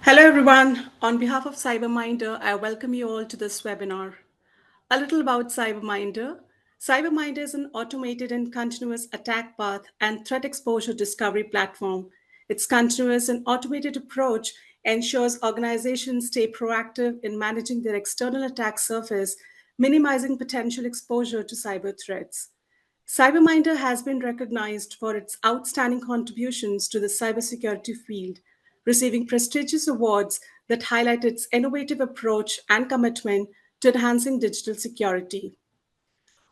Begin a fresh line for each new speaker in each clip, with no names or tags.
Hello, everyone. On behalf of CyberMindr, I welcome you all to this webinar. A little about CyberMindr. CyberMindr is an automated and continuous attack path and threat exposure discovery platform. Its continuous and automated approach ensures organizations stay proactive in managing their external attack surface, minimizing potential exposure to cyber threats. CyberMindr has been recognized for its outstanding contributions to the cybersecurity field, receiving prestigious awards that highlight its innovative approach and commitment to enhancing digital security.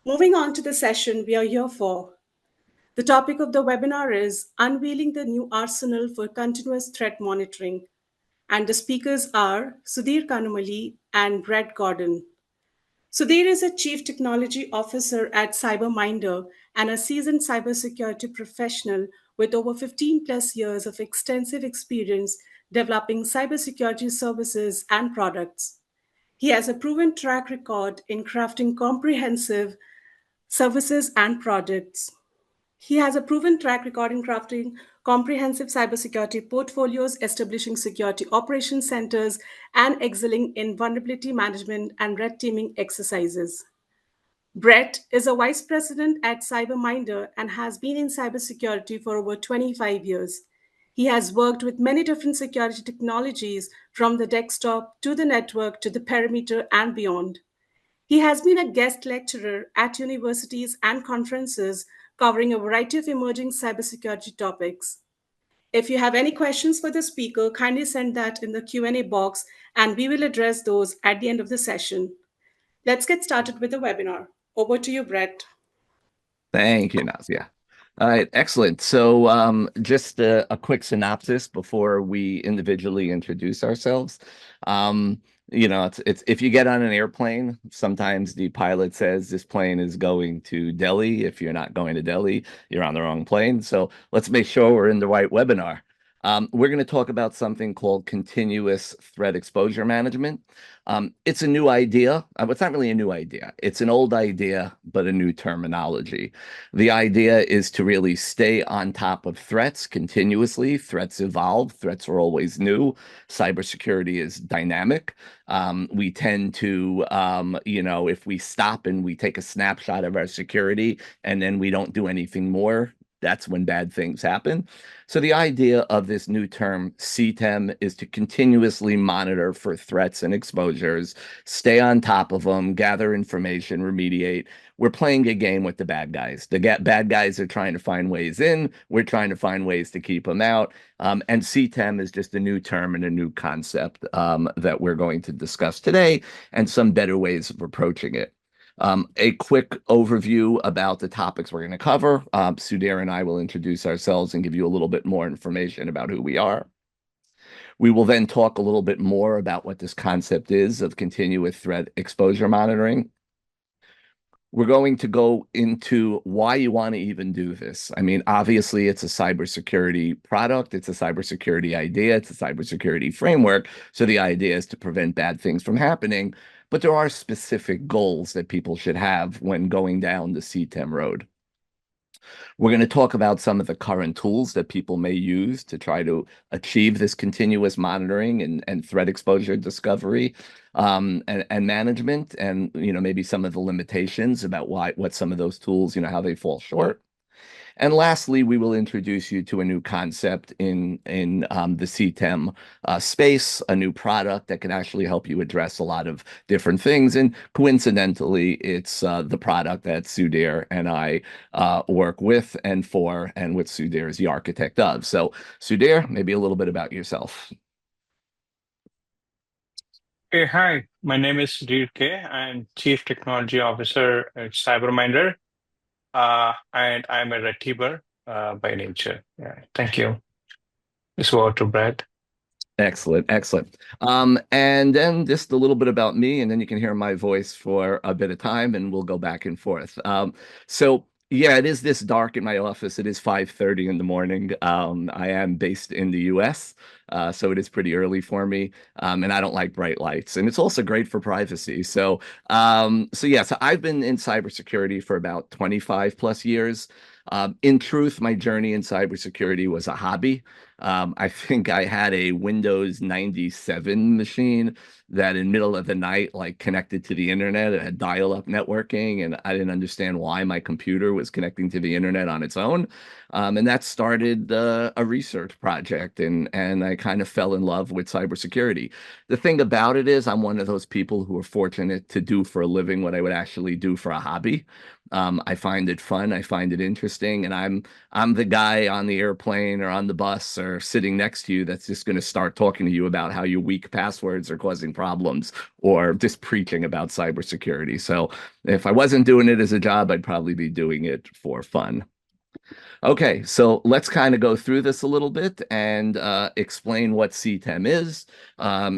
Moving on to the session we are here for. The topic of the webinar is Unveiling the New Arsenal for Continuous Threat Monitoring. And the speakers are Sudheer Kanumalli and Brett Gordon. Sudheer is a Chief Technology Officer at CyberMindr and a seasoned cybersecurity professional with over 15 plus years of extensive experience developing cybersecurity services and products. He has a proven track record in crafting comprehensive services and products. He has a proven track record in crafting comprehensive cybersecurity portfolios, establishing security operations centers, and excelling in vulnerability management and red teaming exercises. Brett is a vice president at CyberMindr and has been in cybersecurity for over 25 years. He has worked with many different security technologies from the desktop to the network to the perimeter and beyond. He has been a guest lecturer at universities and conferences covering a variety of emerging cybersecurity topics. If you have any questions for the speaker, kindly send that in the Q&A box and we will address those at the end of the session. Let's get started with the webinar. Over to you, Brett.
Thank you, Nazia. All right, excellent. So just a quick synopsis before we individually introduce ourselves. It's if you get on an airplane, sometimes the pilot says this plane is going to Delhi. If you're not going to Delhi, you're on the wrong plane. So let's make sure we're in the right webinar. We're going to talk about something called continuous threat exposure management. It's a new idea. It's not really a new idea. It's an old idea, but a new terminology. The idea is to really stay on top of threats continuously. Threats evolve. Threats are always new. Cybersecurity is dynamic. We tend to, if we stop and we take a snapshot of our security and then we don't do anything more, that's when bad things happen. So the idea of this new term, CTEM, is to continuously monitor for threats and exposures, stay on top of them, gather information, remediate. We're playing a game with the bad guys. The bad guys are trying to find ways in. We're trying to find ways to keep them out. And CTEM is just a new term and a new concept that we're going to discuss today and some better ways of approaching it. A quick overview about the topics we're going to cover. Sudheer and I will introduce ourselves and give you a little bit more information about who we are. We will then talk a little bit more about what this concept is of continuous threat exposure monitoring. We're going to go into why you want to even do this. I mean, obviously, it's a cybersecurity product. It's a cybersecurity idea. It's a cybersecurity framework. So the idea is to prevent bad things from happening. But there are specific goals that people should have when going down the CTEM road. We're going to talk about some of the current tools that people may use to try to achieve this continuous monitoring and threat exposure discovery and management, and maybe some of the limitations about what some of those tools, how they fall short. And lastly, we will introduce you to a new concept in the CTEM space, a new product that can actually help you address a lot of different things. And coincidentally, it's the product that Sudheer and I work with and for, and with Sudheer is the architect of. So Sudheer, maybe a little bit about yourself.
Hey, hi. My name is Sudheer K. I'm Chief Technology Officer at CyberMindr. And I'm a red teamer by nature. Yeah, thank you. This over to Brad.
Excellent, excellent. And then just a little bit about me, and then you can hear my voice for a bit of time, and we'll go back and forth. So yeah, it is this dark in my office. It is 5:30 in the morning. I am based in the US, so it is pretty early for me, and I don't like bright lights. And it's also great for privacy. So I've been in cybersecurity for about 25 plus years. In truth, my journey in cybersecurity was a hobby. I think I had a Windows 97 machine that in middle of the night, like connected to the internet. It had dial-up networking, and I didn't understand why my computer was connecting to the internet on its own. And that started a research project, and I kind of fell in love with cybersecurity. The thing about it is, I'm one of those people who are fortunate to do for a living what I would actually do for a hobby. I find it fun, I find it interesting, and I'm the guy on the airplane or on the bus or sitting next to you that's just going to start talking to you about how your weak passwords are causing problems or just preaching about cybersecurity. So if I wasn't doing it as a job, I'd probably be doing it for fun. Okay, so let's kind of go through this a little bit and explain what CTEM is,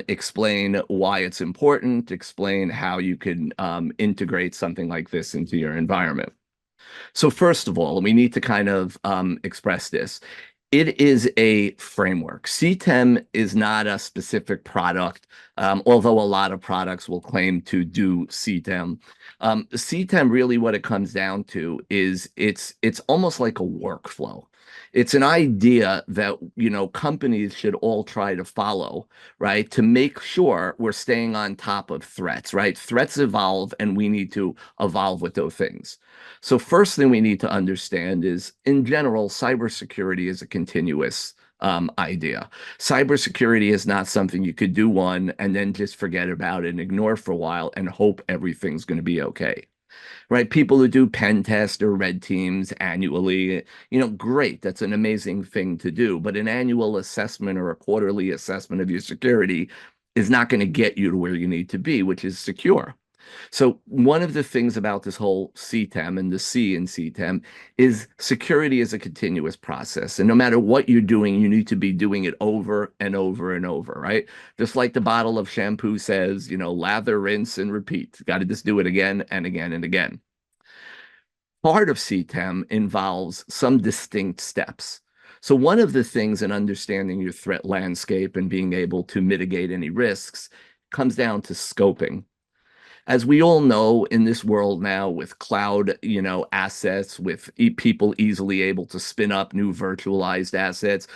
explain why it's important, explain how you can integrate something like this into your environment. So first of all, we need to kind of express this. It is a framework. CTEM is not a specific product, although a lot of products will claim to do CTEM. CTEM really what it comes down to is it's almost like a workflow. It's an idea that, companies should all try to follow, right? To make sure we're staying on top of threats, right? Threats evolve and we need to evolve with those things. So first thing we need to understand is, in general, cybersecurity is a continuous idea. Cybersecurity is not something you could do one and then just forget about it and ignore for a while and hope everything's going to be okay. Right? People who do pen tests or red teams annually, great. That's an amazing thing to do. But an annual assessment or a quarterly assessment of your security is not going to get you to where you need to be, which is secure. So one of the things about this whole CTEM and the C in CTEM is security is a continuous process. And no matter what you're doing, you need to be doing it over and over and over, right? Just like the bottle of shampoo says, lather, rinse, and repeat. Got to just do it again and again and again. Part of CTEM involves some distinct steps. So one of the things in understanding your threat landscape and being able to mitigate any risks comes down to scoping. As we all know in this world now with cloud, assets, with people easily able to spin up new virtualized assets,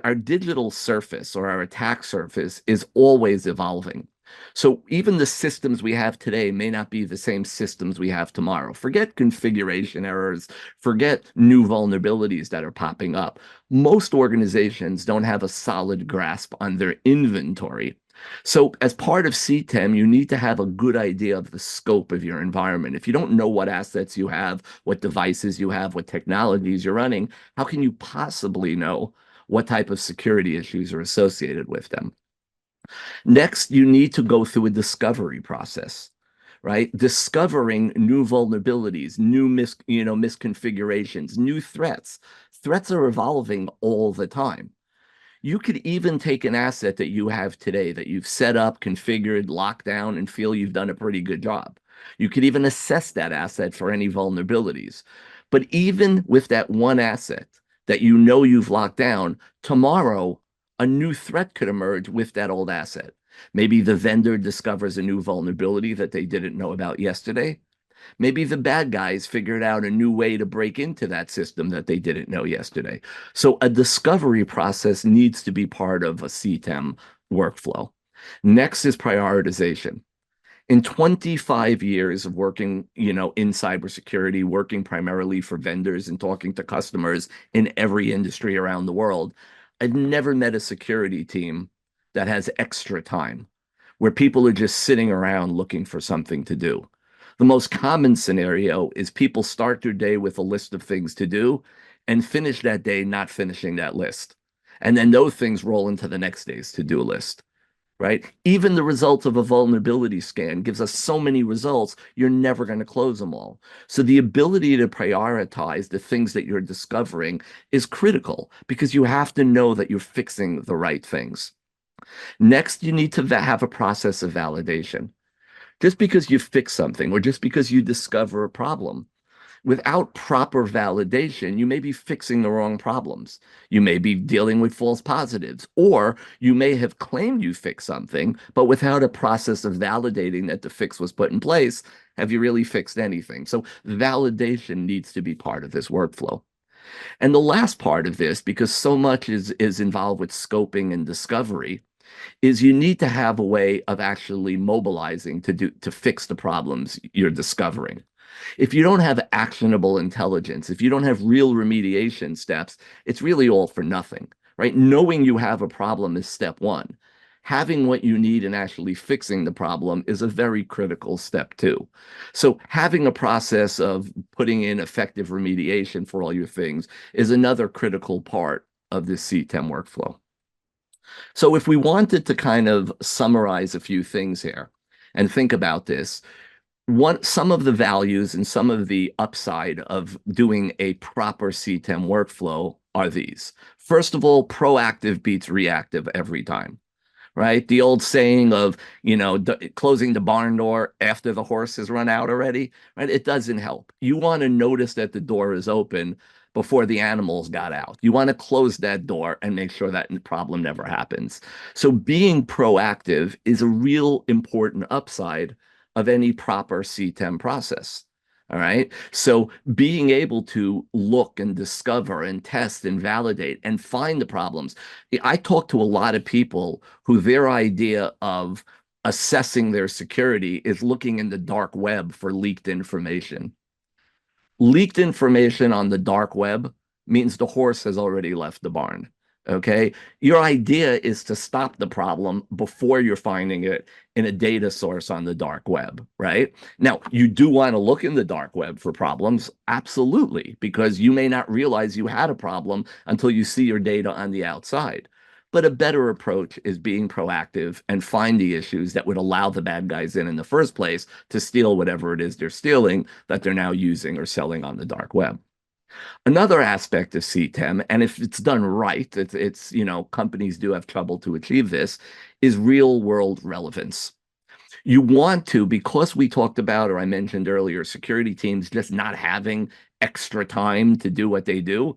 our digital surface or our attack surface is always evolving. So even the systems we have today may not be the same systems we have tomorrow. Forget configuration errors, forget new vulnerabilities that are popping up. Most organizations don't have a solid grasp on their inventory. So, as part of CTEM, you need to have a good idea of the scope of your environment. If you don't know what assets you have, what devices you have, what technologies you're running, how can you possibly know what type of security issues are associated with them? Next, you need to go through a discovery process, right? Discovering new vulnerabilities, new misconfigurations, new threats. Threats are evolving all the time. You could even take an asset that you have today that you've set up, configured, locked down, and feel you've done a pretty good job. You could even assess that asset for any vulnerabilities. But even with that one asset that you've locked down, tomorrow a new threat could emerge with that old asset. Maybe the vendor discovers a new vulnerability that they didn't know about yesterday. Maybe the bad guys figured out a new way to break into that system that they didn't know yesterday. So a discovery process needs to be part of a CTEM workflow. Next is prioritization. In 25 years of working, in cybersecurity, working primarily for vendors and talking to customers in every industry around the world, I've never met a security team that has extra time, where people are just sitting around looking for something to do. The most common scenario is people start their day with a list of things to do and finish that day not finishing that list. And then those things roll into the next day's to-do list, right? Even the results of a vulnerability scan gives us so many results, you're never going to close them all. So the ability to prioritize the things that you're discovering is critical because you have to know that you're fixing the right things. Next, you need to have a process of validation. Just because you fix something or just because you discover a problem, without proper validation, you may be fixing the wrong problems. You may be dealing with false positives, or you may have claimed you fixed something, but without a process of validating that the fix was put in place, have you really fixed anything? So validation needs to be part of this workflow. And the last part of this, because so much is involved with scoping and discovery, is you need to have a way of actually mobilizing to fix the problems you're discovering. If you don't have actionable intelligence, if you don't have real remediation steps, it's really all for nothing, right? Knowing you have a problem is step one. Having what you need and actually fixing the problem is a very critical step too. So having a process of putting in effective remediation for all your things is another critical part of this CTEM workflow. So if we wanted to kind of summarize a few things here and think about this, some of the values and some of the upside of doing a proper CTEM workflow are these. First of all, proactive beats reactive every time, right? The old saying of, closing the barn door after the horse has run out already, right? It doesn't help. You want to notice that the door is open before the animals got out. You want to close that door and make sure that problem never happens. So being proactive is a real important upside of any proper CTEM process. All right. So being able to look and discover and test and validate and find the problems. I talk to a lot of people who their idea of assessing their security is looking in the dark web for leaked information. Leaked information on the dark web means the horse has already left the barn. Okay. Your idea is to stop the problem before you're finding it in a data source on the dark web, right? Now, you do want to look in the dark web for problems, absolutely, because you may not realize you had a problem until you see your data on the outside. But a better approach is being proactive and find the issues that would allow the bad guys in the first place to steal whatever it is they're stealing that they're now using or selling on the dark web. Another aspect of CTEM, and if it's done right, companies do have trouble to achieve this, is real world relevance. You want to, because we talked about, or I mentioned earlier, security teams just not having extra time to do what they do.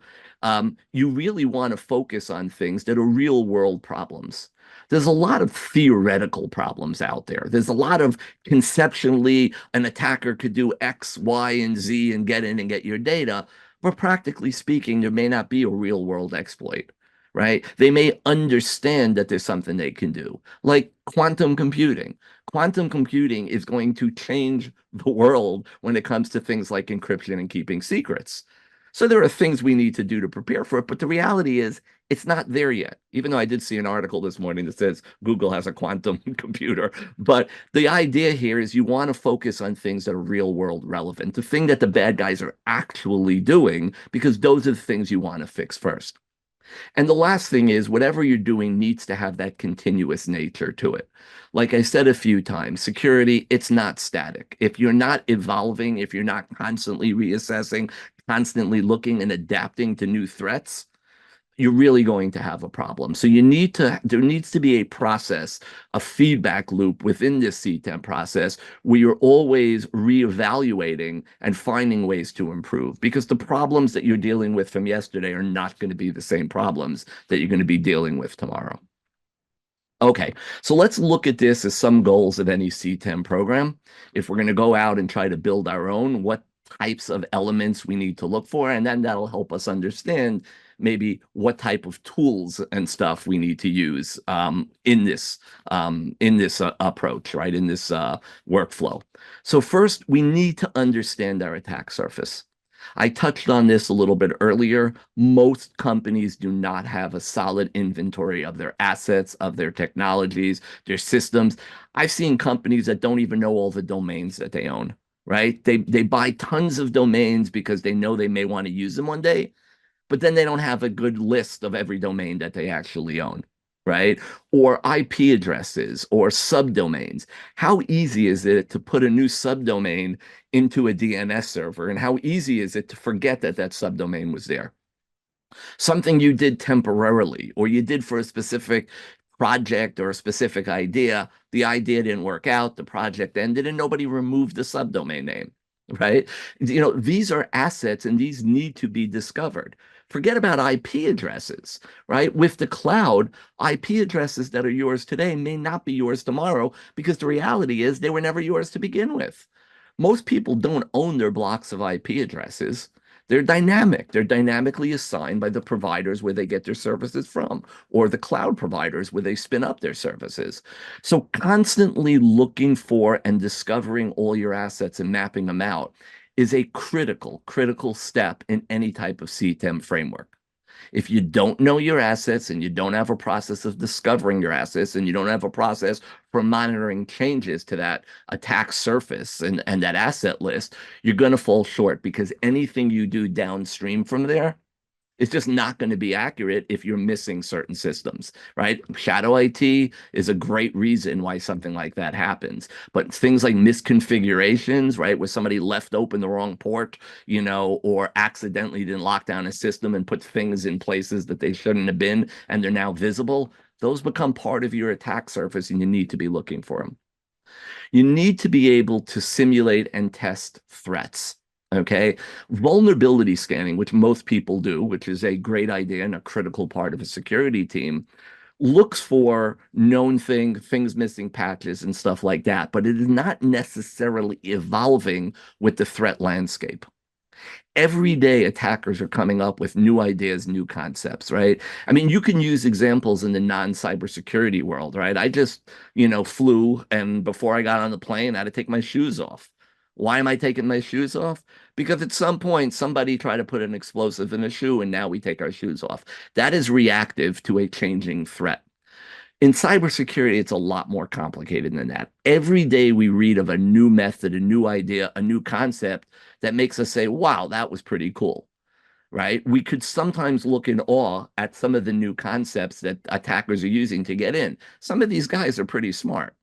You really want to focus on things that are real world problems. There's a lot of theoretical problems out there. There's a lot of conceptually an attacker could do X, Y, and Z and get in and get your data. But practically speaking, there may not be a real world exploit, right? They may understand that there's something they can do, like quantum computing. Quantum computing is going to change the world when it comes to things like encryption and keeping secrets. So there are things we need to do to prepare for it, but the reality is it's not there yet. Even though I did see an article this morning that says Google has a quantum computer, but the idea here is you want to focus on things that are real world relevant, the thing that the bad guys are actually doing, because those are the things you want to fix first. And the last thing is whatever you're doing needs to have that continuous nature to it. Like I said a few times, security, it's not static. If you're not evolving, if you're not constantly reassessing, constantly looking and adapting to new threats, you're really going to have a problem. So there needs to be a process, a feedback loop within this CTEM process where you're always reevaluating and finding ways to improve, because the problems that you're dealing with from yesterday are not going to be the same problems that you're going to be dealing with tomorrow. Okay, so let's look at this as some goals of any CTEM program. If we're going to go out and try to build our own, what types of elements we need to look for, and then that'll help us understand maybe what type of tools and stuff we need to use in this approach, right? In this workflow. So first, we need to understand our attack surface. I touched on this a little bit earlier. Most companies do not have a solid inventory of their assets, of their technologies, their systems. I've seen companies that don't even know all the domains that they own, right? They buy tons of domains because they know they may want to use them one day, but then they don't have a good list of every domain that they actually own, right? Or IP addresses or subdomains. How easy is it to put a new subdomain into a DNS server? And how easy is it to forget that that subdomain was there? Something you did temporarily, or you did for a specific project or a specific idea. The idea didn't work out, the project ended, and nobody removed the subdomain name, right? These are assets and these need to be discovered. Forget about IP addresses, right? With the cloud, IP addresses that are yours today may not be yours tomorrow, because the reality is they were never yours to begin with. Most people don't own their blocks of IP addresses. They're dynamic. They're dynamically assigned by the providers where they get their services from, or the cloud providers where they spin up their services. So constantly looking for and discovering all your assets and mapping them out is a critical step in any type of CTEM framework. If you don't know your assets and you don't have a process of discovering your assets and you don't have a process for monitoring changes to that attack surface and that asset list, you're going to fall short because anything you do downstream from there, it's just not going to be accurate if you're missing certain systems, right? Shadow IT is a great reason why something like that happens. But things like misconfigurations, right, where somebody left open the wrong port, or accidentally didn't lock down a system and put things in places that they shouldn't have been, and they're now visible, those become part of your attack surface, and you need to be looking for them. You need to be able to simulate and test threats. Okay. Vulnerability scanning, which most people do, which is a great idea and a critical part of a security team, looks for known things missing patches and stuff like that, but it is not necessarily evolving with the threat landscape. Every day attackers are coming up with new ideas, new concepts, right? I mean, you can use examples in the non-cybersecurity world, right? I just, flew, and before I got on the plane, I had to take my shoes off. Why am I taking my shoes off? Because at some point somebody tried to put an explosive in a shoe and now we take our shoes off. That is reactive to a changing threat. In cybersecurity, it's a lot more complicated than that. Every day we read of a new method, a new idea, a new concept that makes us say, wow, that was pretty cool, right? We could sometimes look in awe at some of the new concepts that attackers are using to get in. Some of these guys are pretty smart.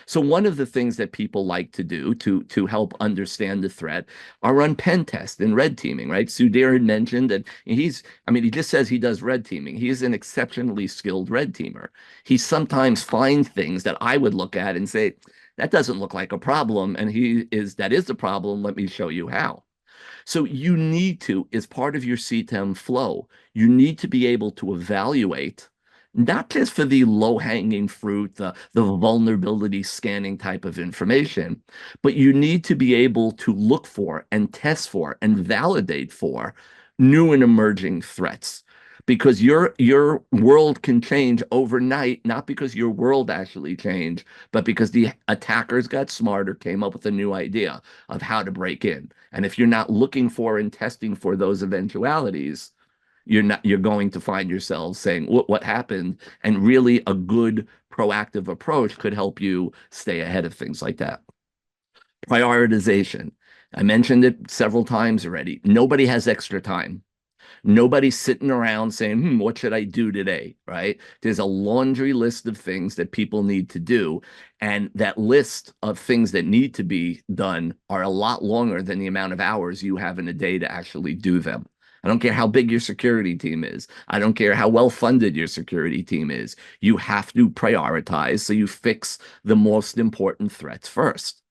So one of the things that people like to do to help understand the threat are run pen tests and red teaming, right? Sudheer had mentioned that he just says he does red teaming. He is an exceptionally skilled red teamer. He sometimes finds things that I would look at and say, that doesn't look like a problem. And that is the problem. Let me show you how. So you need to, as part of your CTEM flow, you need to be able to evaluate not just for the low-hanging fruit, the vulnerability scanning type of information, but you need to be able to look for and test for and validate for new and emerging threats. Because your world can change overnight, not because your world actually changed, but because the attackers got smarter, came up with a new idea of how to break in. And if you're not looking for and testing for those eventualities, you're going to find yourself saying what happened, and really a good proactive approach could help you stay ahead of things like that. Prioritization. I mentioned it several times already. Nobody has extra time. Nobody's sitting around saying, what should I do today? Right? There's a laundry list of things that people need to do. And that list of things that need to be done are a lot longer than the amount of hours you have in a day to actually do them. I don't care how big your security team is. I don't care how well funded your security team is. You have to prioritize so you fix the most important threats first.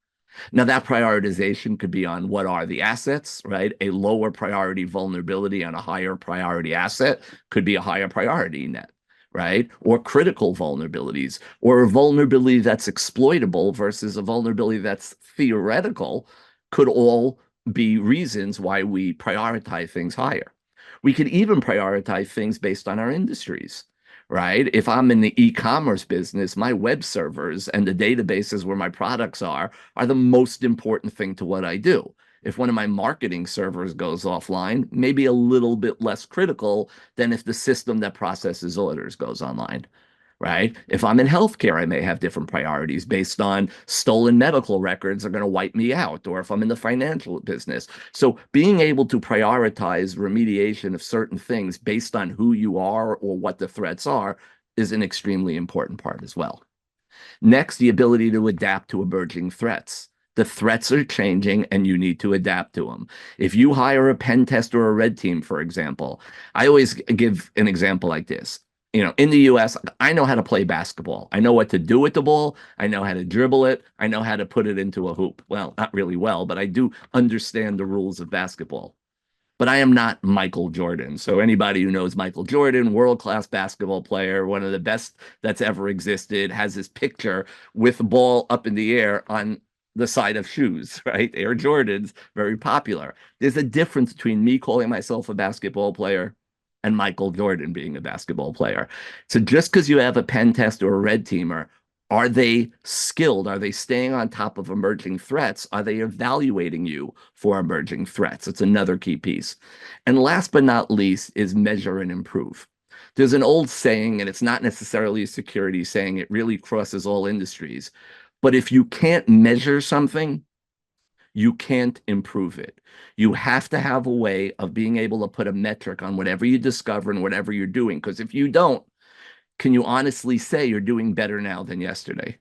Now, that prioritization could be on what are the assets, right? A lower priority vulnerability on a higher priority asset could be a higher priority net, right? Or critical vulnerabilities, or a vulnerability that's exploitable versus a vulnerability that's theoretical, could all be reasons why we prioritize things higher. We could even prioritize things based on our industries, right? If I'm in the e-commerce business, my web servers and the databases where my products are the most important thing to what I do. If one of my marketing servers goes offline, maybe a little bit less critical than if the system that processes orders goes online, right? If I'm in healthcare, I may have different priorities based on stolen medical records are going to wipe me out, or if I'm in the financial business. So being able to prioritize remediation of certain things based on who you are or what the threats are is an extremely important part as well. Next, the ability to adapt to emerging threats. The threats are changing and you need to adapt to them. If you hire a pen tester or a red team, for example, I always give an example like this. In the US, I know how to play basketball. I know what to do with the ball. I know how to dribble it. I know how to put it into a hoop. Well, not really well, but I do understand the rules of basketball. But I am not Michael Jordan. So anybody who knows Michael Jordan, world-class basketball player, one of the best that's ever existed, has his picture with the ball up in the air on the side of shoes, right? Air Jordans, very popular. There's a difference between me calling myself a basketball player and Michael Jordan being a basketball player. So just because you have a pen test or a red teamer, are they skilled? Are they staying on top of emerging threats? Are they evaluating you for emerging threats? It's another key piece. And last but not least is measure and improve. There's an old saying, and it's not necessarily a security saying, it really crosses all industries. But if you can't measure something, you can't improve it. You have to have a way of being able to put a metric on whatever you discover and whatever you're doing. Because if you don't, can you honestly say you're doing better now than yesterday?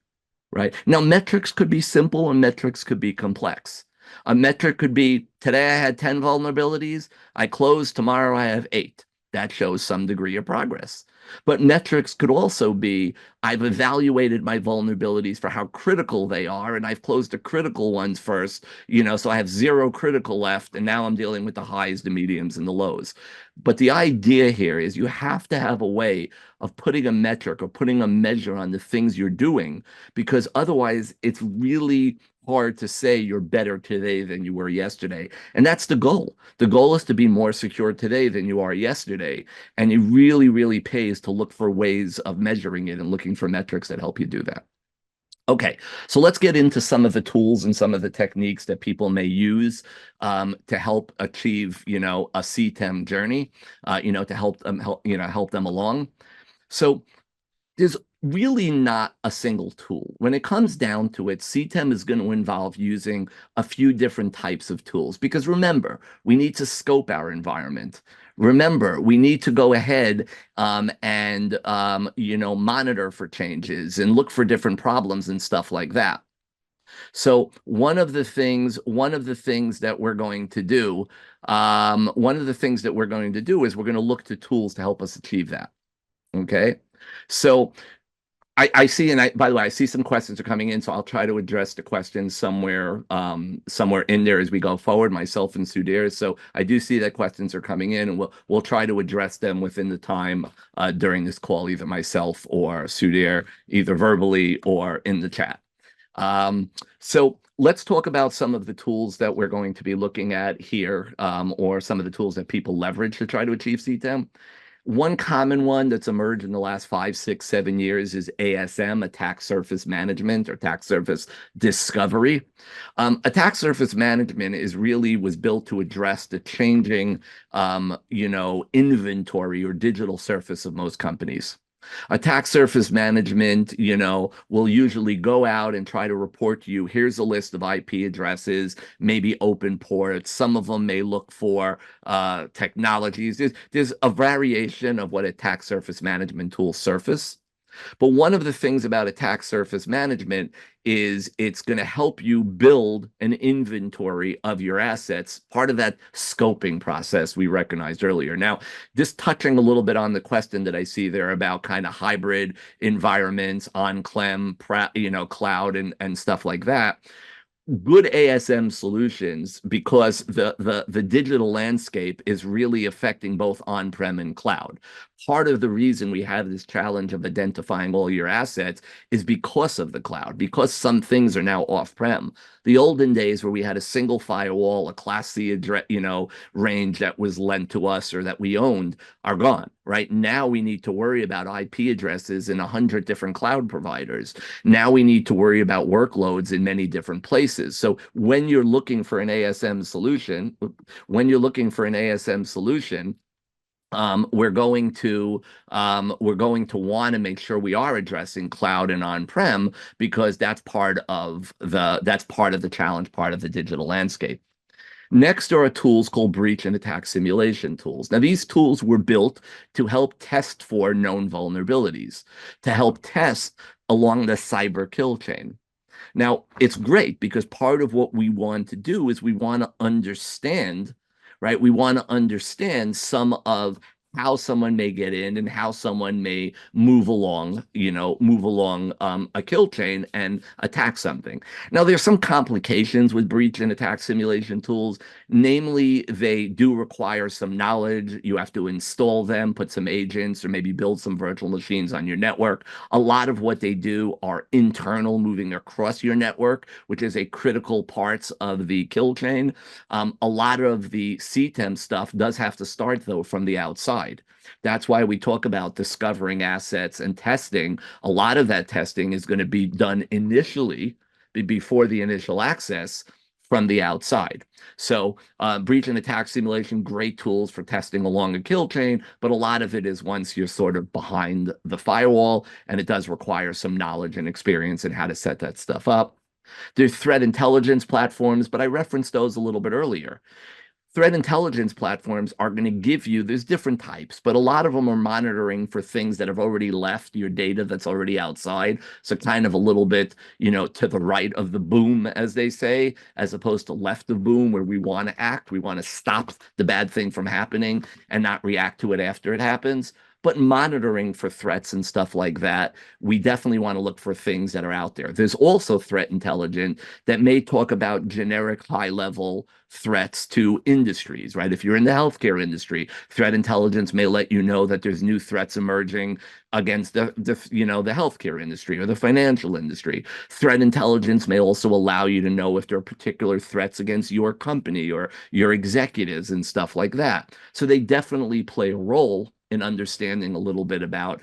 Right? Now, metrics could be simple and metrics could be complex. A metric could be today I had 10 vulnerabilities, I closed, tomorrow I have 8. That shows some degree of progress. But metrics could also be I've evaluated my vulnerabilities for how critical they are, and I've closed the critical ones first, so I have 0 critical left, and now I'm dealing with the highs, the mediums, and the lows. But the idea here is you have to have a way of putting a metric or putting a measure on the things you're doing, because otherwise it's really hard to say you're better today than you were yesterday. And that's the goal. The goal is to be more secure today than you are yesterday. And it really, really pays to look for ways of measuring it and looking for metrics that help you do that. Okay, so let's get into some of the tools and some of the techniques that people may use to help achieve, a CTEM journey, to help them along. So there's really not a single tool. When it comes down to it, CTEM is going to involve using a few different types of tools because remember, we need to scope our environment. Remember, we need to go ahead and monitor for changes and look for different problems and stuff like that. So one of the things that we're going to do, is we're going to look to tools to help us achieve that. Okay. So I see, and by the way, I see some questions are coming in, so I'll try to address the questions somewhere in there as we go forward, myself and Sudheer. So I do see that questions are coming in, and we'll try to address them within the time during this call, either myself or Sudheer, either verbally or in the chat. So let's talk about some of the tools that we're going to be looking at here, or some of the tools that people leverage to try to achieve CTEM. One common one that's emerged in the last 5, 6, 7 years is ASM, Attack Surface Management, or Attack Surface Discovery. Attack Surface Management was built to address the changing, inventory or digital surface of most companies. Attack surface management, will usually go out and try to report to you, here's a list of IP addresses, maybe open ports. Some of them may look for technologies. There's a variation of what attack surface management tools surface. But one of the things about attack surface management is it's going to help you build an inventory of your assets, part of that scoping process we recognized earlier. Now, just touching a little bit on the question that I see there about kind of hybrid environments, on-clem, cloud and stuff like that. Good ASM solutions, because the digital landscape is really affecting both on-prem and cloud. Part of the reason we have this challenge of identifying all your assets is because of the cloud, because some things are now off-prem. The olden days where we had a single firewall, a Class C address, range that was lent to us or that we owned are gone. Right now, we need to worry about IP addresses in 100 different cloud providers. Now we need to worry about workloads in many different places. So when you're looking for an ASM solution, we're going to want to make sure we are addressing cloud and on-prem, because that's part of the challenge, part of the digital landscape. Next are tools called breach and attack simulation tools. Now, these tools were built to help test for known vulnerabilities, to help test along the cyber kill chain. Now, it's great because part of what we want to do is we want to understand, right? We want to understand some of how someone may get in and how someone may move along, move along a kill chain and attack something. Now, there's some complications with breach and attack simulation tools. Namely, they do require some knowledge. You have to install them, put some agents, or maybe build some virtual machines on your network. A lot of what they do are internal, moving across your network, which is a critical parts of the kill chain. A lot of the CTEM stuff does have to start, though, from the outside. That's why we talk about discovering assets and testing. A lot of that testing is going to be done initially, before the initial access, from the outside. So breach and attack simulation, great tools for testing along a kill chain, but a lot of it is once you're sort of behind the firewall, and it does require some knowledge and experience in how to set that stuff up. There's threat intelligence platforms, but I referenced those a little bit earlier. Threat intelligence platforms are going to give you, there's different types, but a lot of them are monitoring for things that have already left your data that's already outside. So kind of a little bit, to the right of the boom, as they say, as opposed to left of boom, where we want to act. We want to stop the bad thing from happening and not react to it after it happens. But monitoring for threats and stuff like that, we definitely want to look for things that are out there. There's also threat intelligence that may talk about generic high level threats to industries, right? If you're in the healthcare industry, threat intelligence may let you know that there's new threats emerging against the healthcare industry or the financial industry. Threat intelligence may also allow you to know if there are particular threats against your company or your executives and stuff like that. So they definitely play a role in understanding a little bit about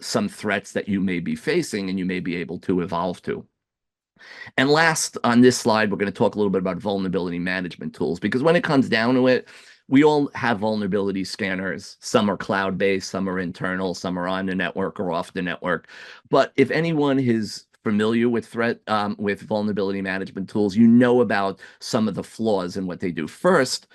some threats that you may be facing and you may be able to evolve to. And last on this slide, we're going to talk a little bit about vulnerability management tools, because when it comes down to it, we all have vulnerability scanners. Some are cloud-based, some are internal, some are on the network or off the network. But if anyone is familiar with with vulnerability management tools, you know about some of the flaws in what they do. First,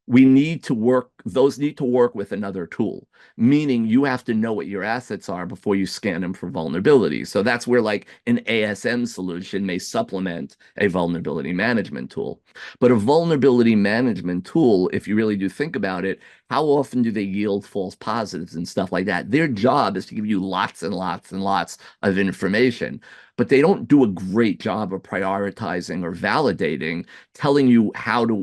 those need to work with another tool, meaning you have to know what your assets are before you scan them for vulnerability. So that's where like an ASM solution may supplement a vulnerability management tool. But a vulnerability management tool, if you really do think about it, how often do they yield false positives and stuff like that? Their job is to give you lots and lots and lots of information, but they don't do a great job of prioritizing or validating, telling you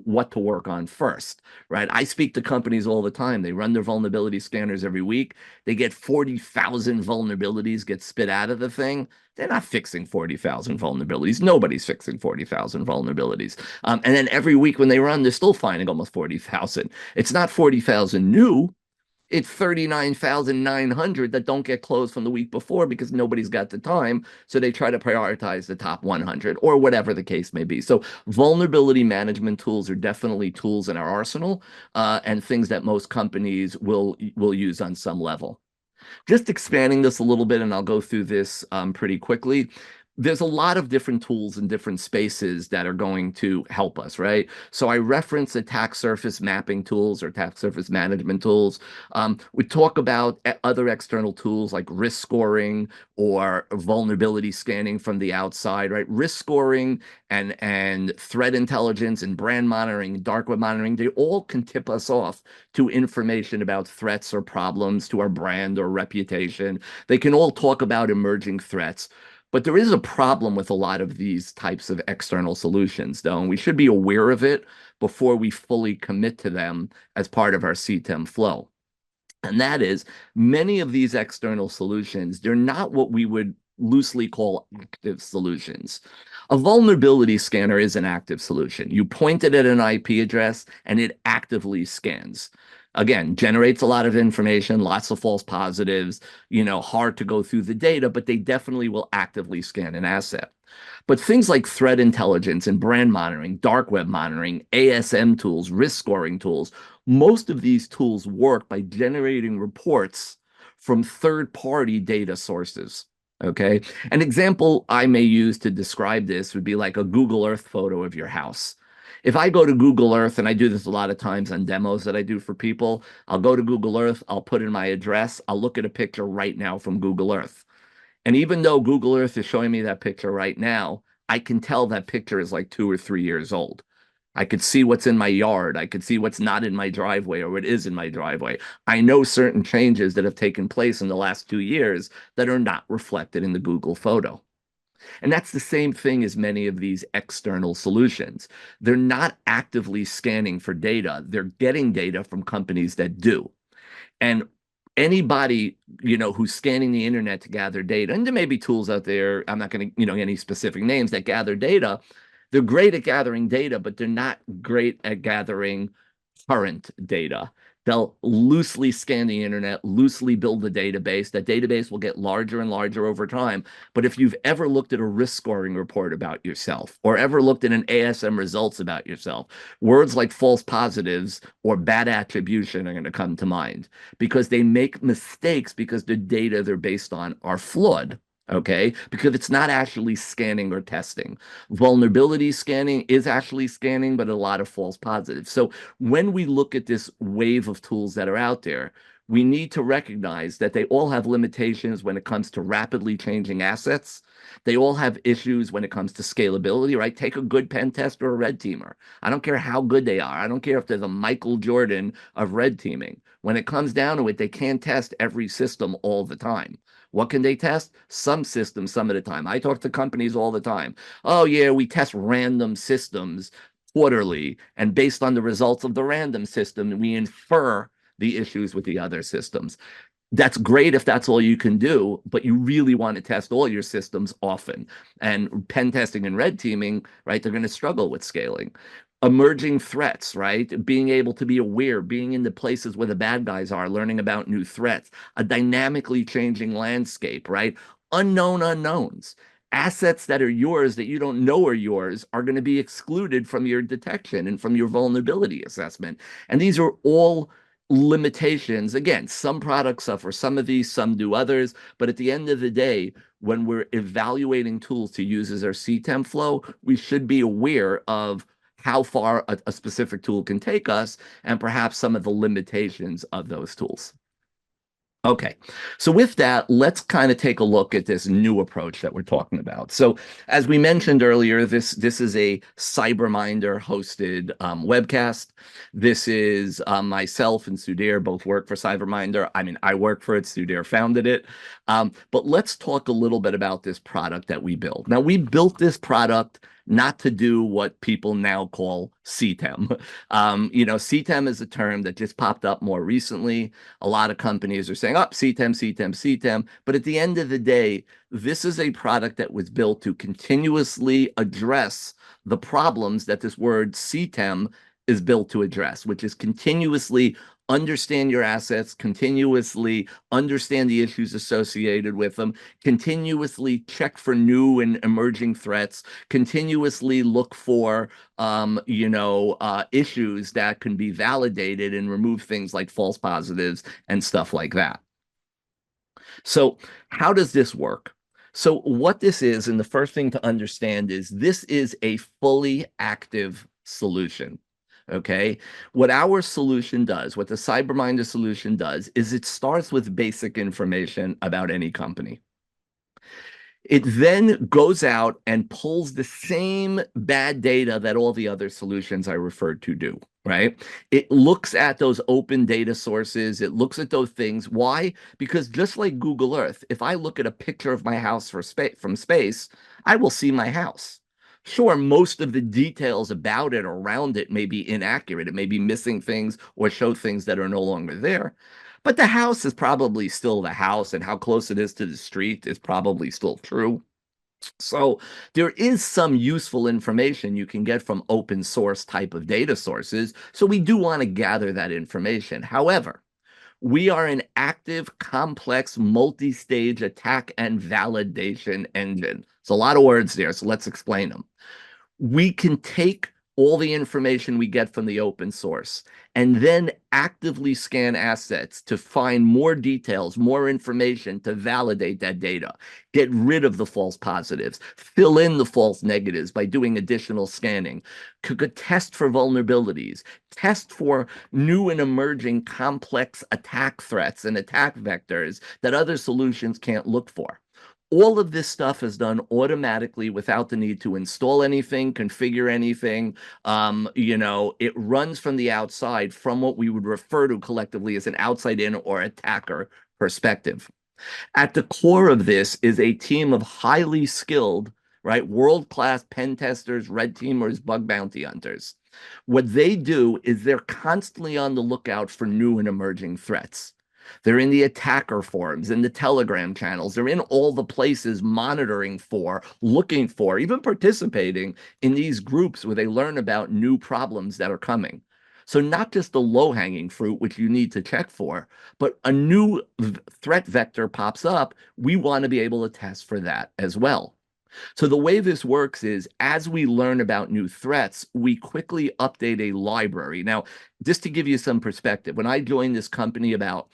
what to work on first, right? I speak to companies all the time. They run their vulnerability scanners every week. They get 40,000 vulnerabilities get spit out of the thing. They're not fixing 40,000 vulnerabilities. Nobody's fixing 40,000 vulnerabilities. And then every week when they run, they're still finding almost 40,000. It's not 40,000 new. It's 39,900 that don't get closed from the week before because nobody's got the time. So they try to prioritize the top 100 or whatever the case may be. So vulnerability management tools are definitely tools in our arsenal, and things that most companies will use on some level. Just expanding this a little bit, and I'll go through this pretty quickly. There's a lot of different tools in different spaces that are going to help us, right? So I reference attack surface mapping tools or attack surface management tools. We talk about other external tools like risk scoring or vulnerability scanning from the outside, right? Risk scoring and threat intelligence and brand monitoring, dark web monitoring, they all can tip us off to information about threats or problems to our brand or reputation. They can all talk about emerging threats. But there is a problem with a lot of these types of external solutions, though, and we should be aware of it before we fully commit to them as part of our CTEM flow. And that is, many of these external solutions, they're not what we would loosely call active solutions. A vulnerability scanner is an active solution. You point it at an IP address and it actively scans. Again, generates a lot of information, lots of false positives, hard to go through the data, but they definitely will actively scan an asset. But things like threat intelligence and brand monitoring, dark web monitoring, ASM tools, risk scoring tools, most of these tools work by generating reports from third-party data sources. Okay. An example I may use to describe this would be like a Google Earth photo of your house. If I go to Google Earth, and I do this a lot of times on demos that I do for people, I'll go to Google Earth, I'll put in my address, I'll look at a picture right now from Google Earth. And even though Google Earth is showing me that picture right now, I can tell that picture is like 2 or 3 years old. I could see what's in my yard. I could see what's not in my driveway or what is in my driveway. I know certain changes that have taken place in the last 2 years that are not reflected in the Google photo. And that's the same thing as many of these external solutions. They're not actively scanning for data. They're getting data from companies that do. And anybody, who's scanning the internet to gather data, and there may be tools out there, I'm not going to, any specific names that gather data. They're great at gathering data, but they're not great at gathering current data. They'll loosely scan the internet, loosely build a database. That database will get larger and larger over time. But if you've ever looked at a risk scoring report about yourself or ever looked at an ASM results about yourself, words like false positives or bad attribution are going to come to mind because they make mistakes because the data they're based on are flawed. Okay, because it's not actually scanning or testing. Vulnerability scanning is actually scanning, but a lot of false positives. So when we look at this wave of tools that are out there, we need to recognize that they all have limitations when it comes to rapidly changing assets. They all have issues when it comes to scalability, right? Take a good pen tester or a red teamer. I don't care how good they are. I don't care if they're the Michael Jordan of red teaming. When it comes down to it, they can't test every system all the time. What can they test? Some systems, some at a time. I talk to companies all the time. Oh, yeah, we test random systems quarterly, and based on the results of the random system, we infer the issues with the other systems. That's great if that's all you can do, but you really want to test all your systems often. And pen testing and red teaming, right, they're going to struggle with scaling. Emerging threats, right? Being able to be aware, being in the places where the bad guys are, learning about new threats, a dynamically changing landscape, right? Unknown unknowns. Assets that are yours that you don't know are yours are going to be excluded from your detection and from your vulnerability assessment. And these are all limitations. Again, some products suffer some of these, some do others. But at the end of the day, when we're evaluating tools to use as our CTEM flow, we should be aware of how far a specific tool can take us and perhaps some of the limitations of those tools. Okay, so with that, let's kind of take a look at this new approach that we're talking about. So, as we mentioned earlier, this is a CyberMindr hosted webcast. This is myself and Sudheer both work for CyberMindr. I mean, I work for it. Sudheer founded it. But let's talk a little bit about this product that we built. Now, we built this product not to do what people now call CTEM. CTEM is a term that just popped up more recently. A lot of companies are saying, oh, CTEM, CTEM, CTEM. But at the end of the day, this is a product that was built to continuously address the problems that this word CTEM is built to address, which is continuously understand your assets, continuously understand the issues associated with them, continuously check for new and emerging threats, continuously look for issues that can be validated and remove things like false positives and stuff like that. So, how does this work? So, what this is, and the first thing to understand is this is a fully active solution. Okay. What our solution does, what the CyberMindr solution does, is it starts with basic information about any company. It then goes out and pulls the same bad data that all the other solutions I referred to do, right? It looks at those open data sources. It looks at those things. Why? Because just like Google Earth, if I look at a picture of my house from space, I will see my house. Sure, most of the details about it, around it, may be inaccurate. It may be missing things or show things that are no longer there. But the house is probably still the house, and how close it is to the street is probably still true. So there is some useful information you can get from open source type of data sources. So we do want to gather that information. However, we are an active, complex, multi-stage attack and validation engine. It's a lot of words there, so let's explain them. We can take all the information we get from the open source and then actively scan assets to find more details, more information to validate that data, get rid of the false positives, fill in the false negatives by doing additional scanning, could test for vulnerabilities, test for new and emerging complex attack threats and attack vectors that other solutions can't look for. All of this stuff is done automatically without the need to install anything, configure anything. It runs from the outside from what we would refer to collectively as an outside in or attacker perspective. At the core of this is a team of highly skilled, right, world-class pen testers, red teamers, bug bounty hunters. What they do is they're constantly on the lookout for new and emerging threats. They're in the attacker forums, in the Telegram channels. They're in all the places monitoring for, looking for, even participating in these groups where they learn about new problems that are coming. So not just the low-hanging fruit, which you need to check for, but a new threat vector pops up, we want to be able to test for that as well. So the way this works is as we learn about new threats, we quickly update a library. Now, just to give you some perspective, when I joined this company about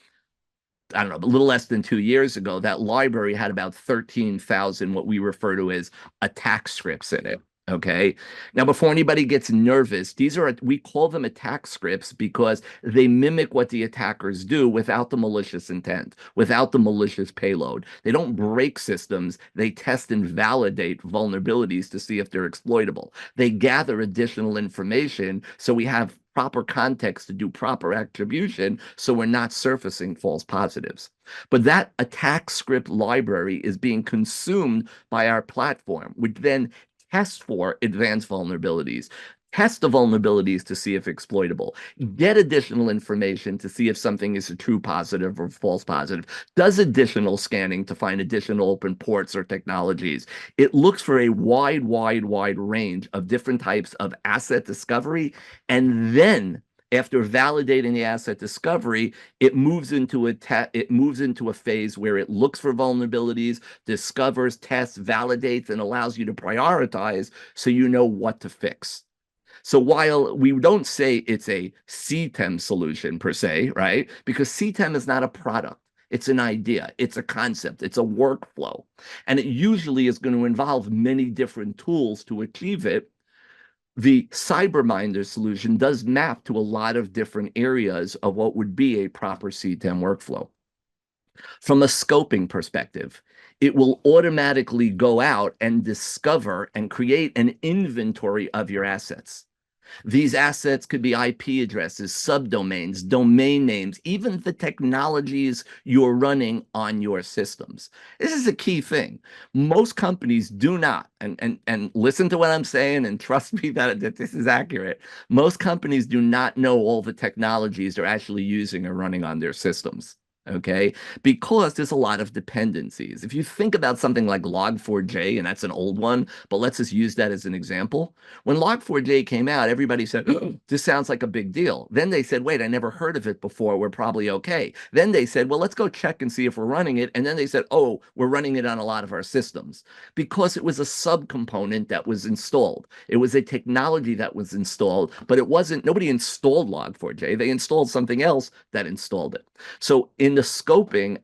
I don't know, a little less than 2 years ago, that library had about 13,000 what we refer to as attack scripts in it. Okay. Now, before anybody gets nervous, we call them attack scripts because they mimic what the attackers do without the malicious intent, without the malicious payload. They don't break systems, they test and validate vulnerabilities to see if they're exploitable. They gather additional information so we have proper context to do proper attribution so we're not surfacing false positives. But that attack script library is being consumed by our platform, which then tests for advanced vulnerabilities. Test the vulnerabilities to see if exploitable. Get additional information to see if something is a true positive or false positive. Does additional scanning to find additional open ports or technologies. It looks for a wide range of different types of asset discovery. And then after validating the asset discovery, it moves into a phase where it looks for vulnerabilities, discovers, tests, validates, and allows you to prioritize so you know what to fix. So while we don't say it's a CTEM solution per se, right? Because CTEM is not a product. It's an idea, it's a concept, it's a workflow. And it usually is going to involve many different tools to achieve it. The CyberMindr solution does map to a lot of different areas of what would be a proper CTEM workflow. From a scoping perspective, it will automatically go out and discover and create an inventory of your assets. These assets could be IP addresses, subdomains, domain names, even the technologies you're running on your systems. This is a key thing. Most companies do not, and listen to what I'm saying and trust me that this is accurate. Most companies do not know all the technologies they're actually using or running on their systems. Okay, because there's a lot of dependencies. If you think about something like Log4j, and that's an old one, but let's just use that as an example. When Log4j came out, everybody said, oh, this sounds like a big deal. Then they said, wait, I never heard of it before. We're probably okay. Then they said, well, let's go check and see if we're running it. And then they said, oh, we're running it on a lot of our systems because it was a subcomponent that was installed. It was a technology that was installed, but nobody installed Log4j. They installed something else that installed it. So in the scoping,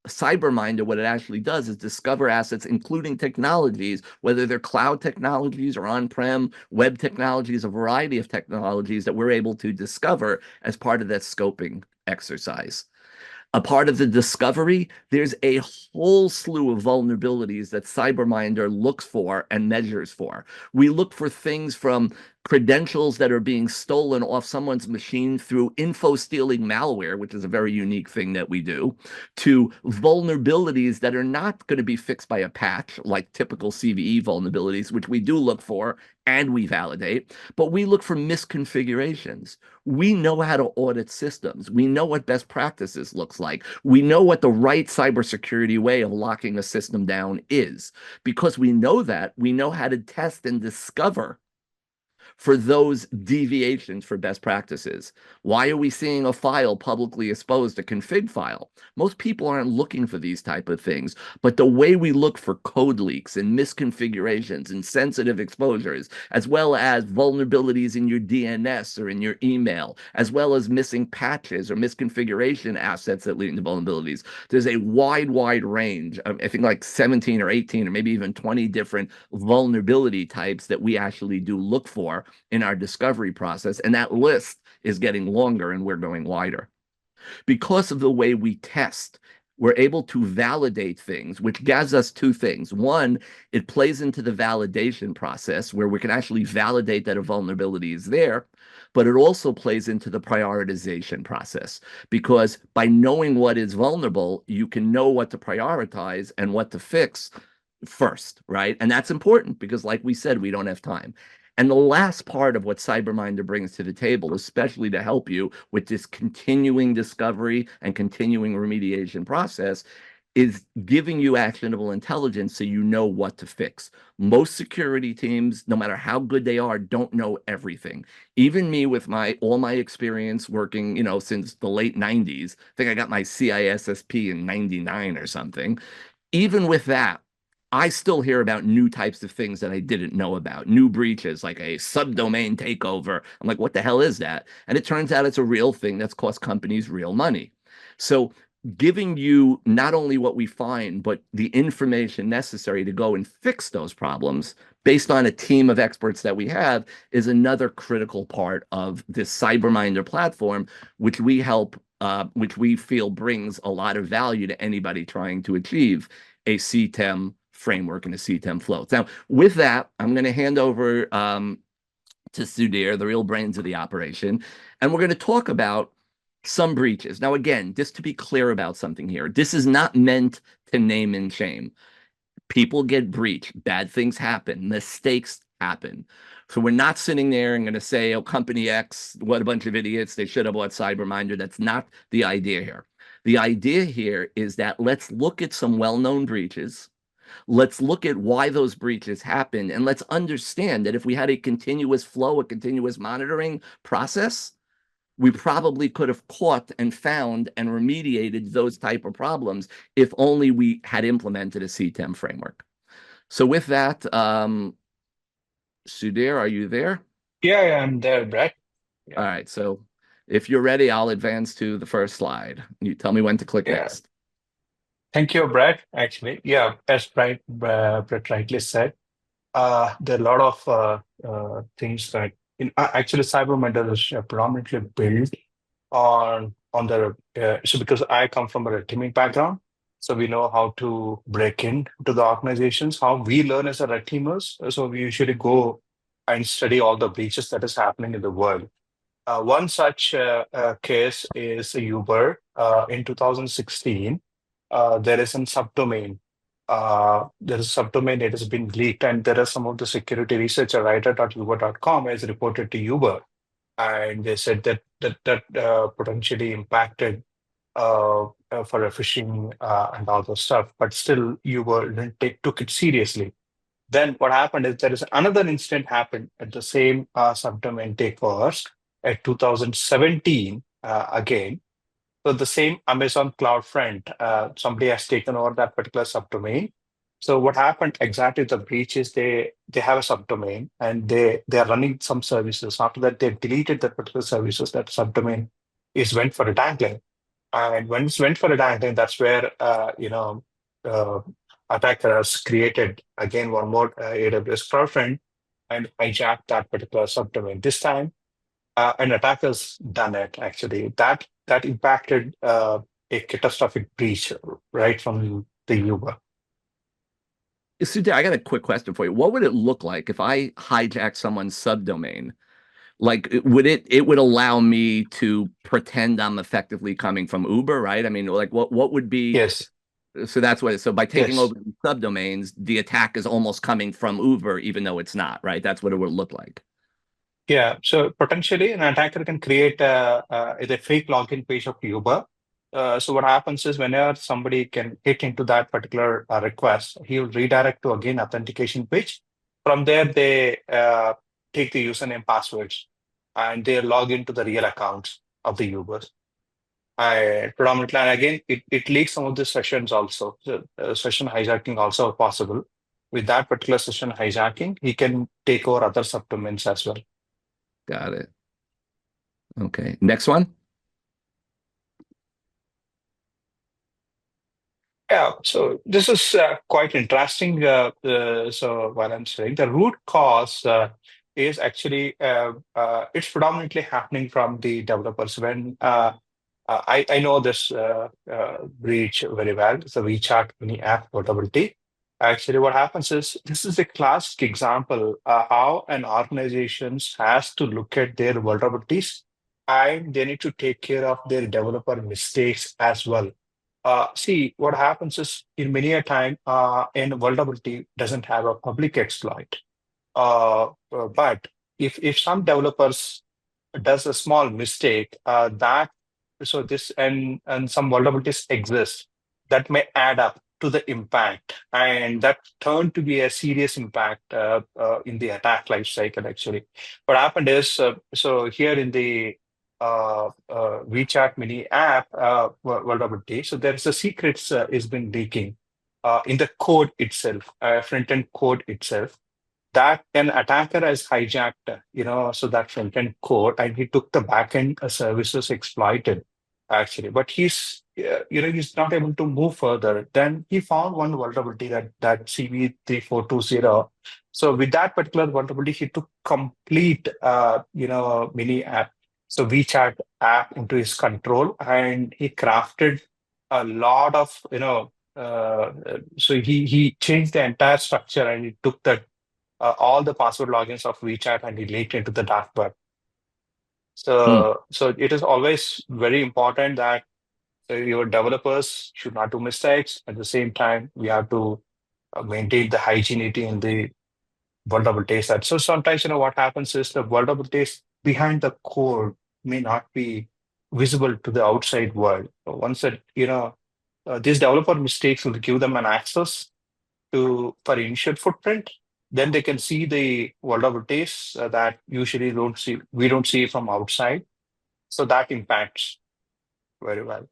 CyberMindr, what it actually does is discover assets, including technologies, whether they're cloud technologies or on-prem web technologies, a variety of technologies that we're able to discover as part of that scoping exercise. A part of the discovery, there's a whole slew of vulnerabilities that CyberMindr looks for and measures for. We look for things from credentials that are being stolen off someone's machine through info stealing malware, which is a very unique thing that we do, to vulnerabilities that are not going to be fixed by a patch, like typical CVE vulnerabilities, which we do look for and we validate, but we look for misconfigurations. We know how to audit systems. We know what best practices looks like. We know what the right cybersecurity way of locking a system down is. Because we know that, we know how to test and discover for those deviations for best practices. Why are we seeing a file publicly exposed, a config file? Most people aren't looking for these type of things, but the way we look for code leaks and misconfigurations and sensitive exposures, as well as vulnerabilities in your DNS or in your email, as well as missing patches or misconfiguration assets that lead to vulnerabilities. There's a wide range of, I think like 17 or 18 or maybe even 20 different vulnerability types that we actually do look for in our discovery process. And that list is getting longer and we're going wider. Because of the way we test, we're able to validate things, which gives us two things. One, it plays into the validation process where we can actually validate that a vulnerability is there, but it also plays into the prioritization process because by knowing what is vulnerable, you can know what to prioritize and what to fix first, right? And that's important because, like we said, we don't have time. And the last part of what CyberMindr brings to the table, especially to help you with this continuing discovery and continuing remediation process, is giving you actionable intelligence so you know what to fix. Most security teams, no matter how good they are, don't know everything. Even me with all my experience working, since the late 90s, I think I got my CISSP in 99 or something. Even with that, I still hear about new types of things that I didn't know about, new breaches like a subdomain takeover. I'm like, what the hell is that? And it turns out it's a real thing that's cost companies real money. So giving you not only what we find, but the information necessary to go and fix those problems based on a team of experts that we have is another critical part of this CyberMindr platform, which we feel brings a lot of value to anybody trying to achieve a CTEM framework and a CTEM flow. Now, with that, I'm going to hand over to Sudheer, the real brains of the operation, and we're going to talk about some breaches. Now, again, just to be clear about something here, this is not meant to name and shame. People get breached, bad things happen, mistakes happen. So we're not sitting there and going to say, oh, company X, what a bunch of idiots, they should have bought CyberMindr. That's not the idea here. The idea here is that let's look at some well-known breaches. Let's look at why those breaches happened, and let's understand that if we had a continuous flow, a continuous monitoring process, we probably could have caught and found and remediated those type of problems if only we had implemented a CTEM framework. So with that, Sudheer, are you there?
Yeah, I'm there, Brett.
All
Yeah,
right. So if you're ready, I'll advance to the first slide. You tell me when to click
yeah.
next.
Thank you, Brett. Actually, yeah, as Brett rightly said, there are a lot of things that actually CyberMindr is predominantly built on the so because I come from a red teaming background, so we know how to break into the organizations, how we learn as a red teamers. So we usually go and study all the breaches that is happening in the world. One such case is Uber. In 2016, there is a subdomain. There is a subdomain that has been leaked, and there are some of the security researcher writer.uber.com has reported to Uber, and they said that potentially impacted for a phishing and all those stuff. But still, Uber didn't took it seriously. Then what happened is there is another incident happened at the same subdomain takeovers at 2017 again. So the same Amazon CloudFront, somebody has taken over that particular subdomain. So what happened exactly? The breach is they have a subdomain and they are running some services. After that, they deleted that particular services. That subdomain is went for a dangling. And when it's went for a dangling, that's where uh, attacker has created again one more AWS CloudFront and hijacked that particular subdomain. This time an attacker's done it actually. That impacted a catastrophic breach right from the Uber.
Sudheer, I got a quick question for you. What would it look like if I hijack someone's subdomain? Like, would allow me to pretend I'm effectively coming from Uber, right? I mean, like what would be
Yes,
so that's what so by taking
yes.
over the subdomains, the attack is almost coming from Uber, even though it's not, right? That's what it would look like.
Yeah, so potentially an attacker can create a fake login page of Uber. So what happens is whenever somebody can hit into that particular request, he will redirect to again authentication page. From there, they take the username passwords and they log into the real accounts of the Ubers. I predominantly, and again, it leaks some of the sessions also. So, session hijacking also possible. With that particular session hijacking, he can take over other subdomains as well.
Got it. Okay. Next one.
Yeah, so this is quite interesting. So while I'm saying the root cause is actually it's predominantly happening from the developers when I know this breach very well. It's a WeChat mini app vulnerability. Actually, what happens is this is a classic example how an organization has to look at their vulnerabilities and they need to take care of their developer mistakes as well. See, what happens is in many a time, in vulnerability doesn't have a public exploit. But if some developers does a small mistake, that so this and some vulnerabilities exist that may add up to the impact, and that turned to be a serious impact in the attack life cycle. Actually, what happened is so here in the WeChat mini app vulnerability, so there is a secrets is been leaking in the code itself, front end code itself that an attacker has hijacked, so that front end code, and he took the backend services exploited actually. But he's not able to move further. Then he found one vulnerability that CV3420. So with that particular vulnerability, he took complete, mini app, so WeChat app into his control, and he crafted a lot of, so he changed the entire structure and he took that all the password logins of WeChat and relate into the dark web.
Hmm.
So it is always very important that your developers should not do mistakes. At the same time, we have to maintain the hygienity in the vulnerabilities. So sometimes, what happens is the vulnerabilities behind the code may not be visible to the outside world. Once that, these developer mistakes will give them an access for initial footprint, then they can see the vulnerabilities that usually we don't see from outside. So that impacts very well.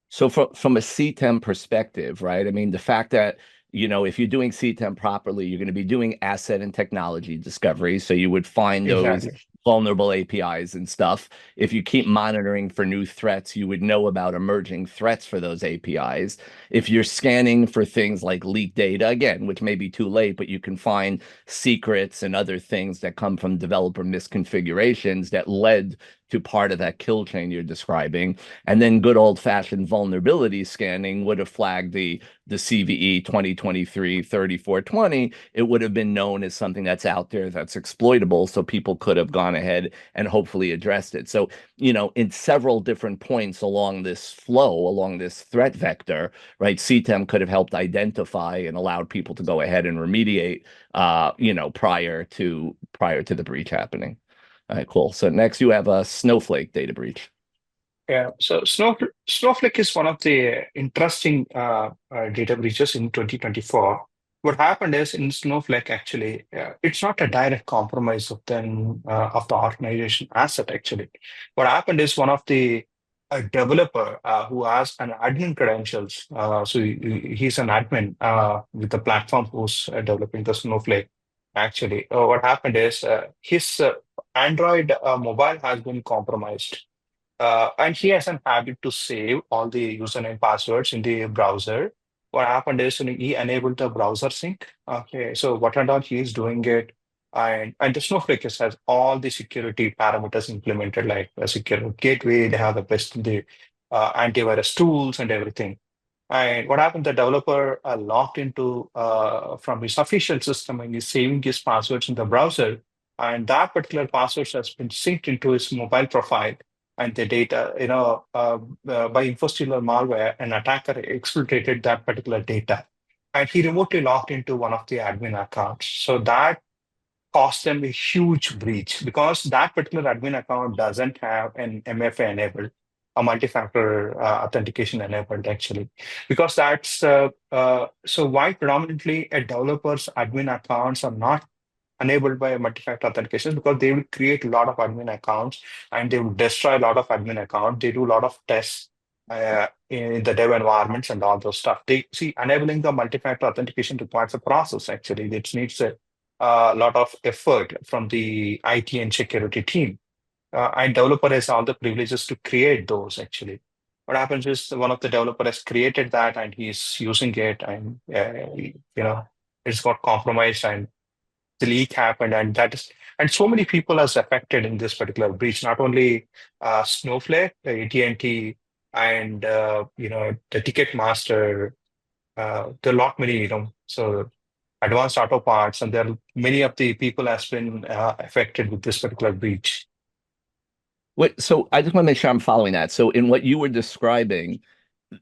So from a CTEM perspective, right? I mean, the fact that, if you're doing CTEM properly, you're going to be doing asset and technology discovery. So you would find those
Exactly.
vulnerable APIs and stuff. If you keep monitoring for new threats, you would know about emerging threats for those APIs. If you're scanning for things like leaked data, again, which may be too late, but you can find secrets and other things that come from developer misconfigurations that led to part of that kill chain you're describing. And then good old fashioned vulnerability scanning would have flagged the CVE 2023-3420. It would have been known as something that's out there that's exploitable. So people could have gone ahead and hopefully addressed it. So, in several different points along this flow, along this threat vector, right, CTEM could have helped identify and allowed people to go ahead and remediate, prior to the breach happening. All right, cool. So next you have a Snowflake data breach.
Yeah. So Snowflake is one of the interesting data breaches in 2024. What happened is in Snowflake, actually, it's not a direct compromise of the organization asset. Actually, what happened is one of the a developer who has an admin credentials. So he's an admin with the platform who's developing the Snowflake. Actually, what happened is his Android mobile has been compromised, and he has an habit to save all the username passwords in the browser. What happened is, he enabled the browser sync. Okay, so what and all he is doing it, and the Snowflake has all the security parameters implemented, like a secure gateway. They have the best in the antivirus tools and everything. And what happened? The developer logged into from his official system and is saving his passwords in the browser, and that particular password has been synced into his mobile profile. And the data, by infostealer malware, an attacker exploited that particular data, and he remotely logged into one of the admin accounts. So that cost them a huge breach because that particular admin account doesn't have an MFA enabled, a multi-factor authentication enabled actually, because that's so why predominantly a developer's admin accounts are not enabled by multi-factor authentication because they will create a lot of admin accounts and they will destroy a lot of admin accounts. They do a lot of tests in the dev environments and all those stuff. They see enabling the multi-factor authentication requires a process actually. It needs a lot of effort from the IT and security team. And developer has all the privileges to create those actually. What happens is one of the developer has created that and he's using it and it's got compromised and the leak happened, and so many people are affected in this particular breach. Not only Snowflake, the AT&T and the ticket master. There are a lot many, so advanced auto parts, and there are many of the people has been affected with this particular breach.
Wait, so I just want to make sure I'm following that. So in what you were describing,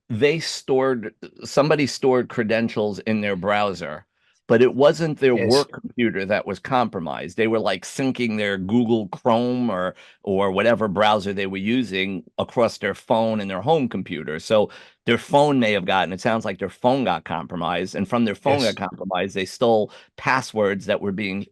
they stored somebody stored credentials in their browser, but it wasn't their
Yes,
work computer that was compromised. They were like syncing their Google Chrome or whatever browser they were using across their phone and their home computer. So their phone may have gotten, it sounds like their phone got compromised, and from their phone got
yes.
compromised, they stole passwords that were being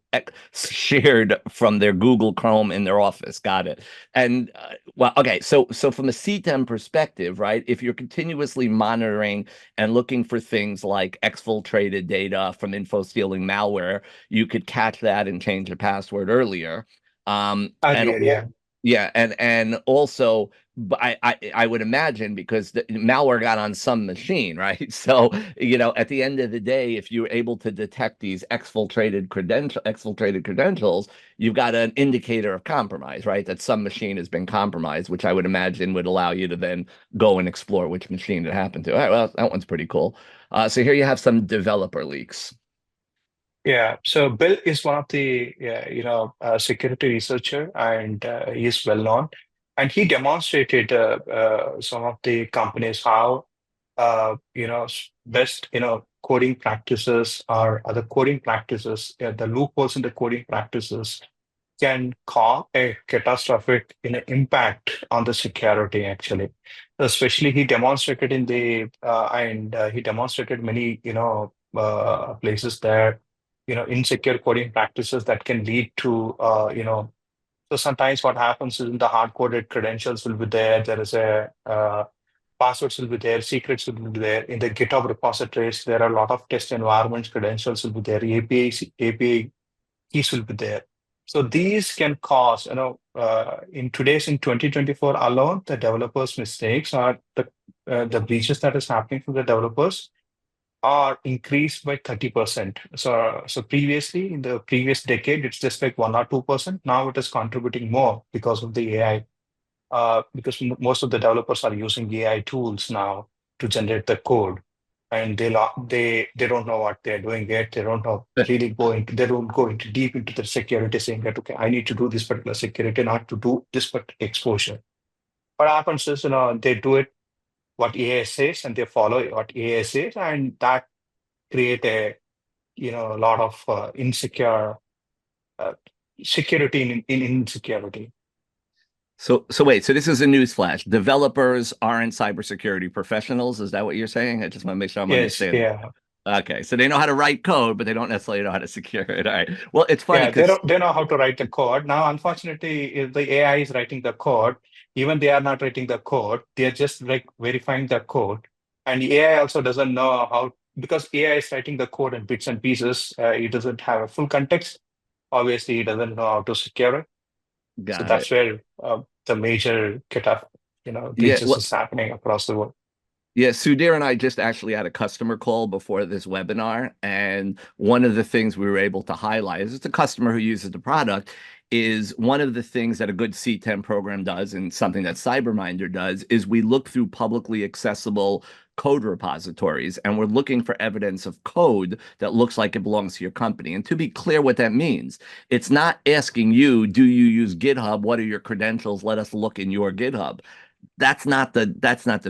shared from their Google Chrome in their office. Got it. And well, okay, so from a CTEM perspective, right? If you're continuously monitoring and looking for things like exfiltrated data from info stealing malware, you could catch that and change the password earlier. And
Earlier, yeah.
yeah, and also, but I would imagine because the malware got on some machine, right? So, at the end of the day, if you're able to detect these exfiltrated credentials, you've got an indicator of compromise, right? That some machine has been compromised, which I would imagine would allow you to then go and explore which machine it happened to. All right, well, that one's pretty cool. So here you have some developer leaks.
Yeah, so Bill is one of the security researcher, and he is well known. And he demonstrated some of the companies how best coding practices or other coding practices, the loopholes in the coding practices can cause a catastrophic impact on the security actually. Especially he demonstrated in the and he demonstrated many places there insecure coding practices that can lead to so sometimes what happens is the hard coded credentials will be there. There is a passwords will be there, secrets will be there. In the GitHub repositories, there are a lot of test environments, credentials will be there, API keys will be there. So these can cause, in 2024 alone, the developers' mistakes or the breaches that is happening from the developers are increased by 30%. So previously, in the previous decade, it's just like 1 or 2%. Now it is contributing more because of the AI, because most of the developers are using AI tools now to generate the code, and they don't know what they're doing yet. They don't know really they don't go into deep into the security, saying that okay, I need to do this particular security, not to do this particular exposure. What happens is, they do it what AI says, and they follow what AI says, and that create a lot of insecure uh, security in insecurity.
So wait, so this is a newsflash. Developers aren't cybersecurity professionals. Is that what you're saying? I just want to make sure I'm
Yes,
understanding.
yeah.
Okay, so they know how to write code, but they don't necessarily know how to secure it. All right. Well, it's funny
Yeah,
because
they know how to write the code. Now, unfortunately, if the AI is writing the code, even they are not writing the code, they're just like verifying the code. And the AI also doesn't know how, because AI is writing the code in bits and pieces, it doesn't have a full context. Obviously, it doesn't know how to secure it. So
got
that's
it.
where the major
Yeah,
breaches
well,
is happening across the world.
yeah, Sudhir and I just actually had a customer call before this webinar, and one of the things we were able to highlight is it's a customer who uses the product. Is one of the things that a good C10 program does, and something that CyberMindr does, is we look through publicly accessible code repositories and we're looking for evidence of code that looks like it belongs to your company. And to be clear, what that means, it's not asking you, do you use GitHub? What are your credentials? Let us look in your GitHub. That's not the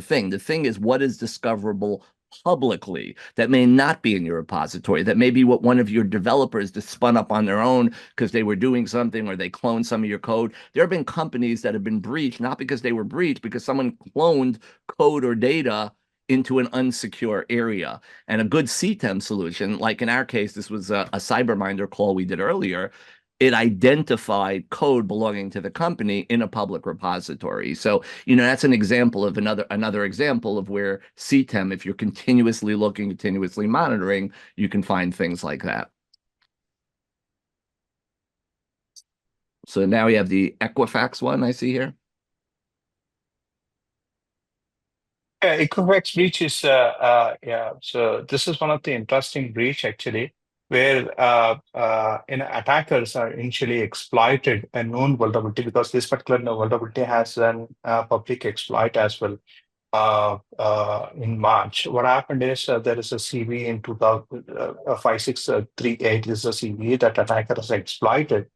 thing. The thing is what is discoverable publicly that may not be in your repository, that may be what one of your developers just spun up on their own because they were doing something or they cloned some of your code. There have been companies that have been breached, not because they were breached, because someone cloned code or data into an unsecure area. And a good CTEM solution, like in our case, this was a CyberMindr call we did earlier, it identified code belonging to the company in a public repository. So, that's an example of another example of where CTEM, if you're continuously looking, continuously monitoring, you can find things like that. So now we have the Equifax one I see here.
Yeah, Equifax breach is yeah. So this is one of the interesting breach actually, where attackers are initially exploited a known vulnerability because this particular vulnerability has an public exploit as well. in March. What happened is there is a CVE in 2000, 5638 is a CVE that attacker has exploited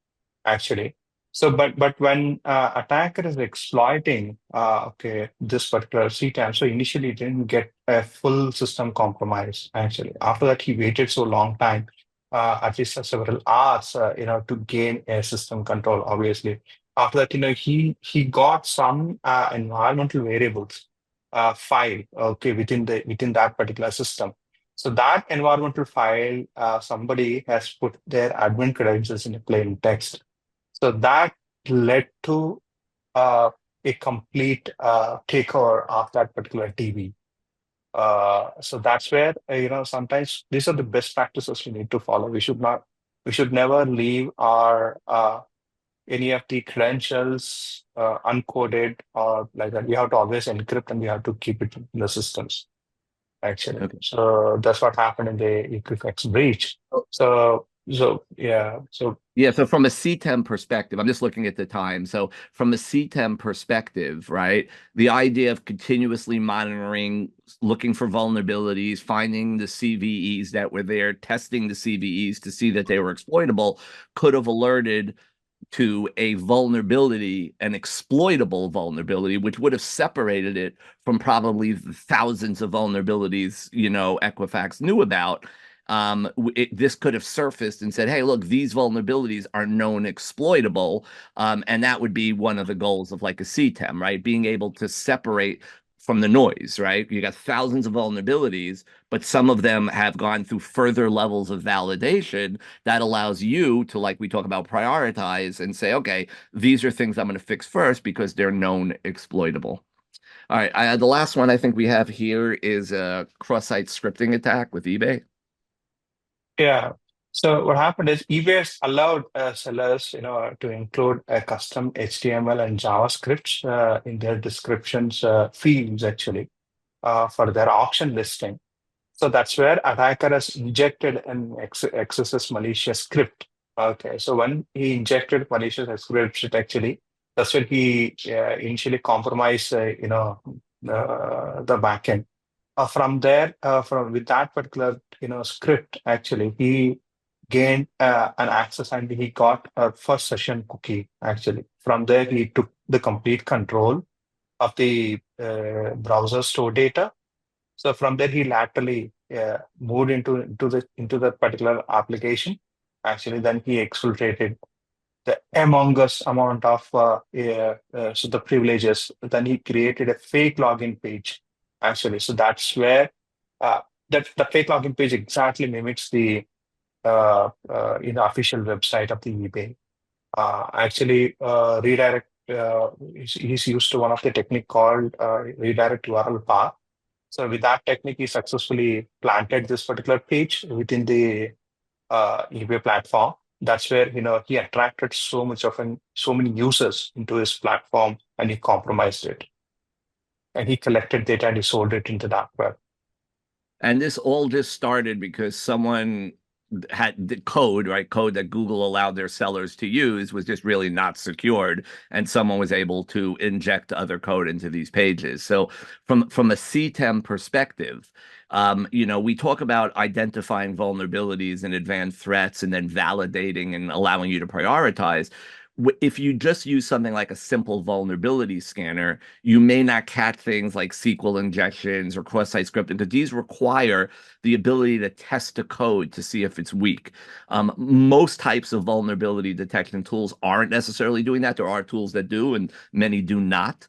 actually. So, but when attacker is exploiting okay this particular CTAM, so initially he didn't get a full system compromise. Actually, after that he waited so long time, at least several hours, to gain a system control. Obviously, after that, he got some environmental variables file okay within that particular system. So that environmental file, somebody has put their admin credentials in a plain text, so that led to uh, a complete takeover of that particular TV. So that's where sometimes these are the best practices we need to follow. We should never leave our any of the credentials uncoded or like that. We have to always encrypt and we have to keep it in the systems actually.
Okay.
So that's what happened in the Equifax breach. So yeah. So
Yeah, so from a CTEM perspective, I'm just looking at the time. So from a CTEM perspective, right, the idea of continuously monitoring, looking for vulnerabilities, finding the CVEs that were there, testing the CVEs to see that they were exploitable, could have alerted to a vulnerability, an exploitable vulnerability, which would have separated it from probably the thousands of vulnerabilities, Equifax knew about. This could have surfaced and said, hey, look, these vulnerabilities are known exploitable. And that would be one of the goals of like a CTEM, right? Being able to separate from the noise, right? You got thousands of vulnerabilities, but some of them have gone through further levels of validation that allows you to, like we talk about, prioritize and say, okay, these are things I'm going to fix first because they're known exploitable. All right, the last one I think we have here is a cross-site scripting attack with eBay.
yeah. So what happened is eBay has allowed sellers, to include a custom HTML and JavaScript in their descriptions fields actually for their auction listing. So that's where attacker has injected an XSS malicious script. Okay, so when he injected malicious script, that's when he initially compromised, the backend. From there, from with that particular script, actually he gained an access and he got a first session cookie. Actually, from there he took the complete control of the browser store data. So from there, he laterally moved into that particular application. Actually, then he exfiltrated the humongous amount of so the privileges. Then he created a fake login page. Actually, so that's where uh, that the fake login page exactly mimics the official website of the eBay. Actually, redirect. He's used to one of the technique called redirect URL path. So with that technique, he successfully planted this particular page within the eBay platform. That's where he attracted so many users into his platform, and he compromised it. And he collected data and he sold it into dark web.
And this all just started because someone had the code, right? Code that Google allowed their sellers to use was just really not secured, and someone was able to inject other code into these pages. So, from a CTEM perspective, we talk about identifying vulnerabilities and advanced threats, and then validating and allowing you to prioritize. If you just use something like a simple vulnerability scanner, you may not catch things like SQL injections or cross-site scripting because these require the ability to test a code to see if it's weak. Most types of vulnerability detection tools aren't necessarily doing that. There are tools that do, and many do not.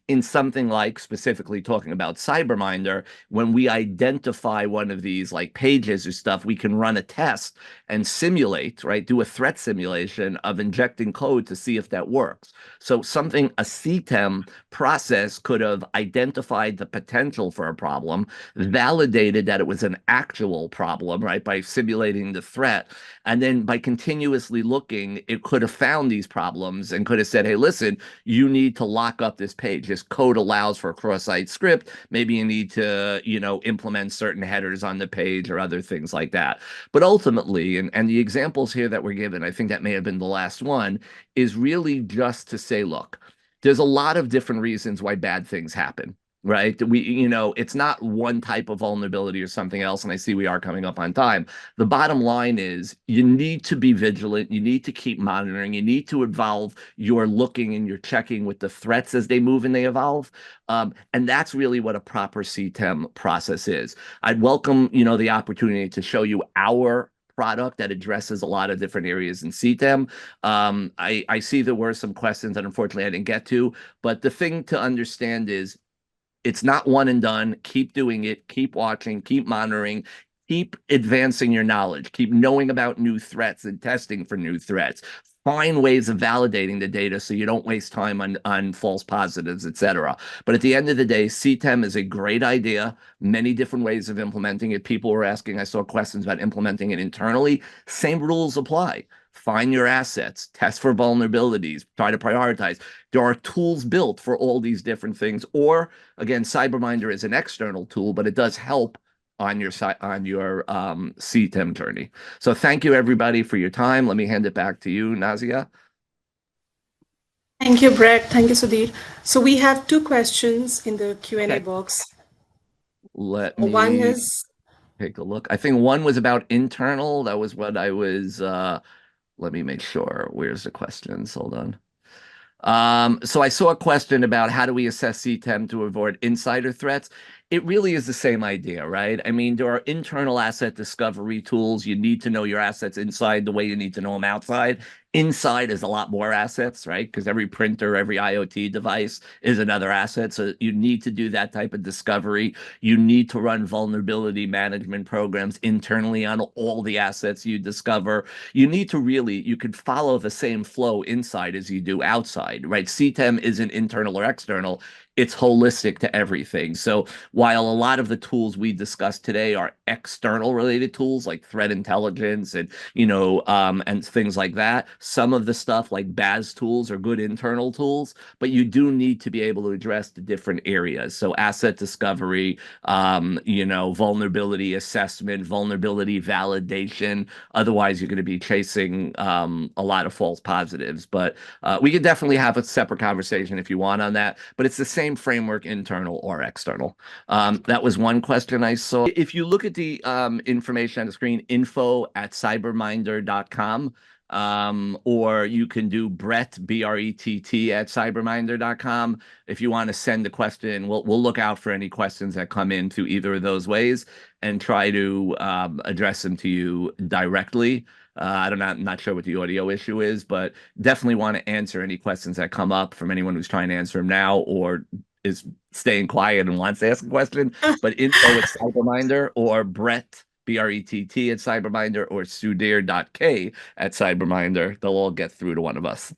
In something like specifically talking about CyberMindr, when we identify one of these like pages or stuff, we can run a test and simulate, right? Do a threat simulation of injecting code to see if that works. So something, a CTEM process could have identified the potential for a problem, validated that it was an actual problem, right, by simulating the threat. And then by continuously looking, it could have found these problems and could have said, hey, listen, you need to lock up this page. This code allows for a cross-site script. Maybe you need to, implement certain headers on the page or other things like that. But ultimately, and the examples here that were given, I think that may have been the last one, is really just to say, look, there's a lot of different reasons why bad things happen. right? It's not one type of vulnerability or something else. And I see we are coming up on time. The bottom line is you need to be vigilant. You need to keep monitoring. You need to evolve your looking and your checking with the threats as they move and they evolve. And that's really what a proper CTEM process is. I'd welcome, the opportunity to show you our product that addresses a lot of different areas in CTEM. I see there were some questions that unfortunately I didn't get to, but the thing to understand is it's not one and done. Keep doing it, keep watching, keep monitoring, keep advancing your knowledge, keep knowing about new threats and testing for new threats. Find ways of validating the data so you don't waste time on false positives, etc. But at the end of the day, CTEM is a great idea, many different ways of implementing it. People were asking, I saw questions about implementing it internally. Same rules apply. Find your assets, test for vulnerabilities, try to prioritize. There are tools built for all these different things, or again, CyberMindr is an external tool, but it does help on your CTEM journey. So thank you everybody for your time. Let me hand it back to you, Nazia.
Thank you, Brett. Thank you, Sudheer. So we have two questions in the Q&A
Okay,
box.
let
One
me
is,
take a look. I think one was about internal. That was what I was. Let me make sure. Where's the questions? Hold on. So I saw a question about how do we assess CTEM to avoid insider threats. It really is the same idea, right? I mean, there are internal asset discovery tools. You need to know your assets inside the way you need to know them outside. Inside is a lot more assets, right? Because every printer, every IoT device is another asset. So you need to do that type of discovery. You need to run vulnerability management programs internally on all the assets you discover. You could follow the same flow inside as you do outside, right? CTEM isn't internal or external. It's holistic to everything. So while a lot of the tools we discussed today are external related tools like threat intelligence and things like that, some of the stuff like BAS tools are good internal tools, but you do need to be able to address the different areas. So asset discovery, vulnerability assessment, vulnerability validation. Otherwise, you're going to be chasing a lot of false positives. But we could definitely have a separate conversation if you want on that. But it's the same framework, internal or external. That was one question I saw. If you look at the information on the screen, info@cyberminder.com. Or you can do Brett, Brett, at cyberminder.com. If you want to send a question, we'll look out for any questions that come in through either of those ways and try to address them to you directly. I'm not sure what the audio issue is, but definitely want to answer any questions that come up from anyone who's trying to answer them now or is staying quiet and wants to ask a question. But info at Cyberminder or Brett, Brett at Cyberminder or Sudheer.k at Cyberminder. They'll all get through to one of us.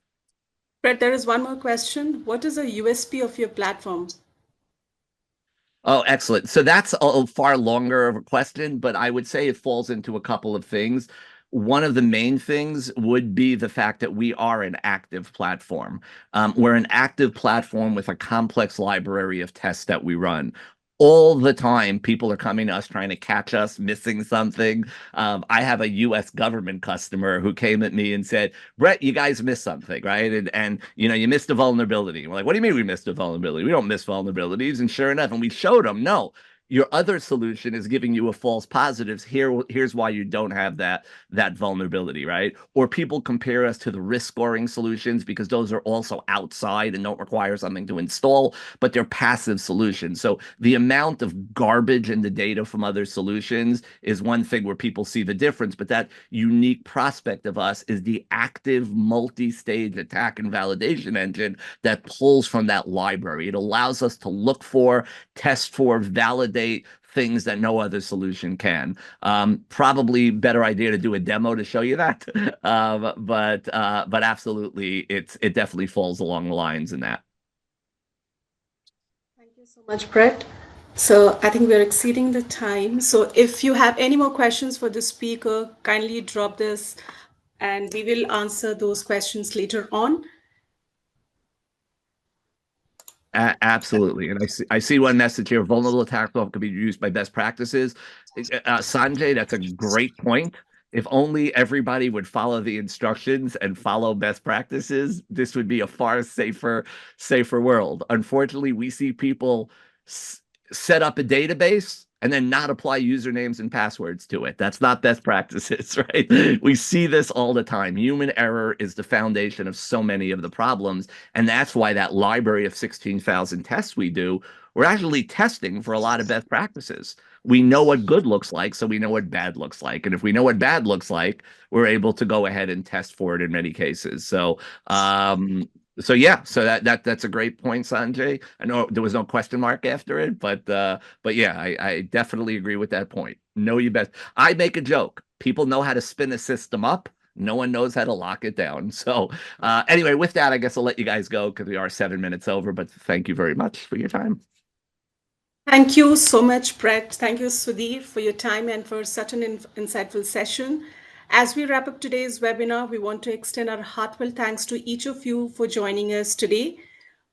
Brett, there is one more question. What is a USP of your platform?
Oh, excellent. So that's a far longer of a question, but I would say it falls into a couple of things. One of the main things would be the fact that we are an active platform. We're an active platform with a complex library of tests that we run. All the time, people are coming to us trying to catch us missing something. I have a US government customer who came at me and said, Brett, you guys missed something, right? And you missed a vulnerability. We're like, what do you mean we missed a vulnerability? We don't miss vulnerabilities. And sure enough, and we showed them, no, your other solution is giving you a false positives. Here's why you don't have that vulnerability, right? Or people compare us to the risk scoring solutions because those are also outside and don't require something to install, but they're passive solutions. So the amount of garbage in the data from other solutions is one thing where people see the difference, but that unique prospect of us is the active multi-stage attack and validation engine that pulls from that library. It allows us to look for, test for, validate things that no other solution can. Probably better idea to do a demo to show you that. But absolutely, it definitely falls along the lines in that.
Thank you so much, Brett. So I think we're exceeding the time. So if you have any more questions for the speaker, kindly drop this and we will answer those questions later on.
Absolutely. And I see one message here. Vulnerable attack software could be used by best practices. Sanjay, that's a great point. If only everybody would follow the instructions and follow best practices, this would be a far safer world. Unfortunately, we see people set up a database and then not apply usernames and passwords to it. That's not best practices, right? We see this all the time. Human error is the foundation of so many of the problems. And that's why that library of 16,000 tests we do, we're actually testing for a lot of best practices. We know what good looks like, so we know what bad looks like. And if we know what bad looks like, we're able to go ahead and test for it in many cases. So yeah, so that's a great point, Sanjay. I know there was no question mark after it, but yeah, I definitely agree with that point. Know you best. I make a joke. People know how to spin a system up. No one knows how to lock it down. So anyway, with that, I guess I'll let you guys go because we are 7 minutes over. But thank you very much for your time.
Thank you so much, Brett. Thank you, Sudheer, for your time and for such an insightful session. As we wrap up today's webinar, we want to extend our heartfelt thanks to each of you for joining us today.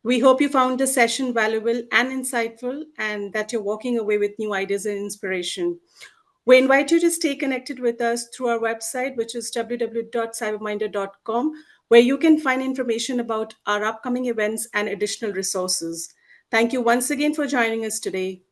We hope you found the session valuable and insightful, and that you're walking away with new ideas and inspiration. We invite you to stay connected with us through our website, which is www.cyberminder.com, where you can find information about our upcoming events and additional resources. Thank you once again for joining us today.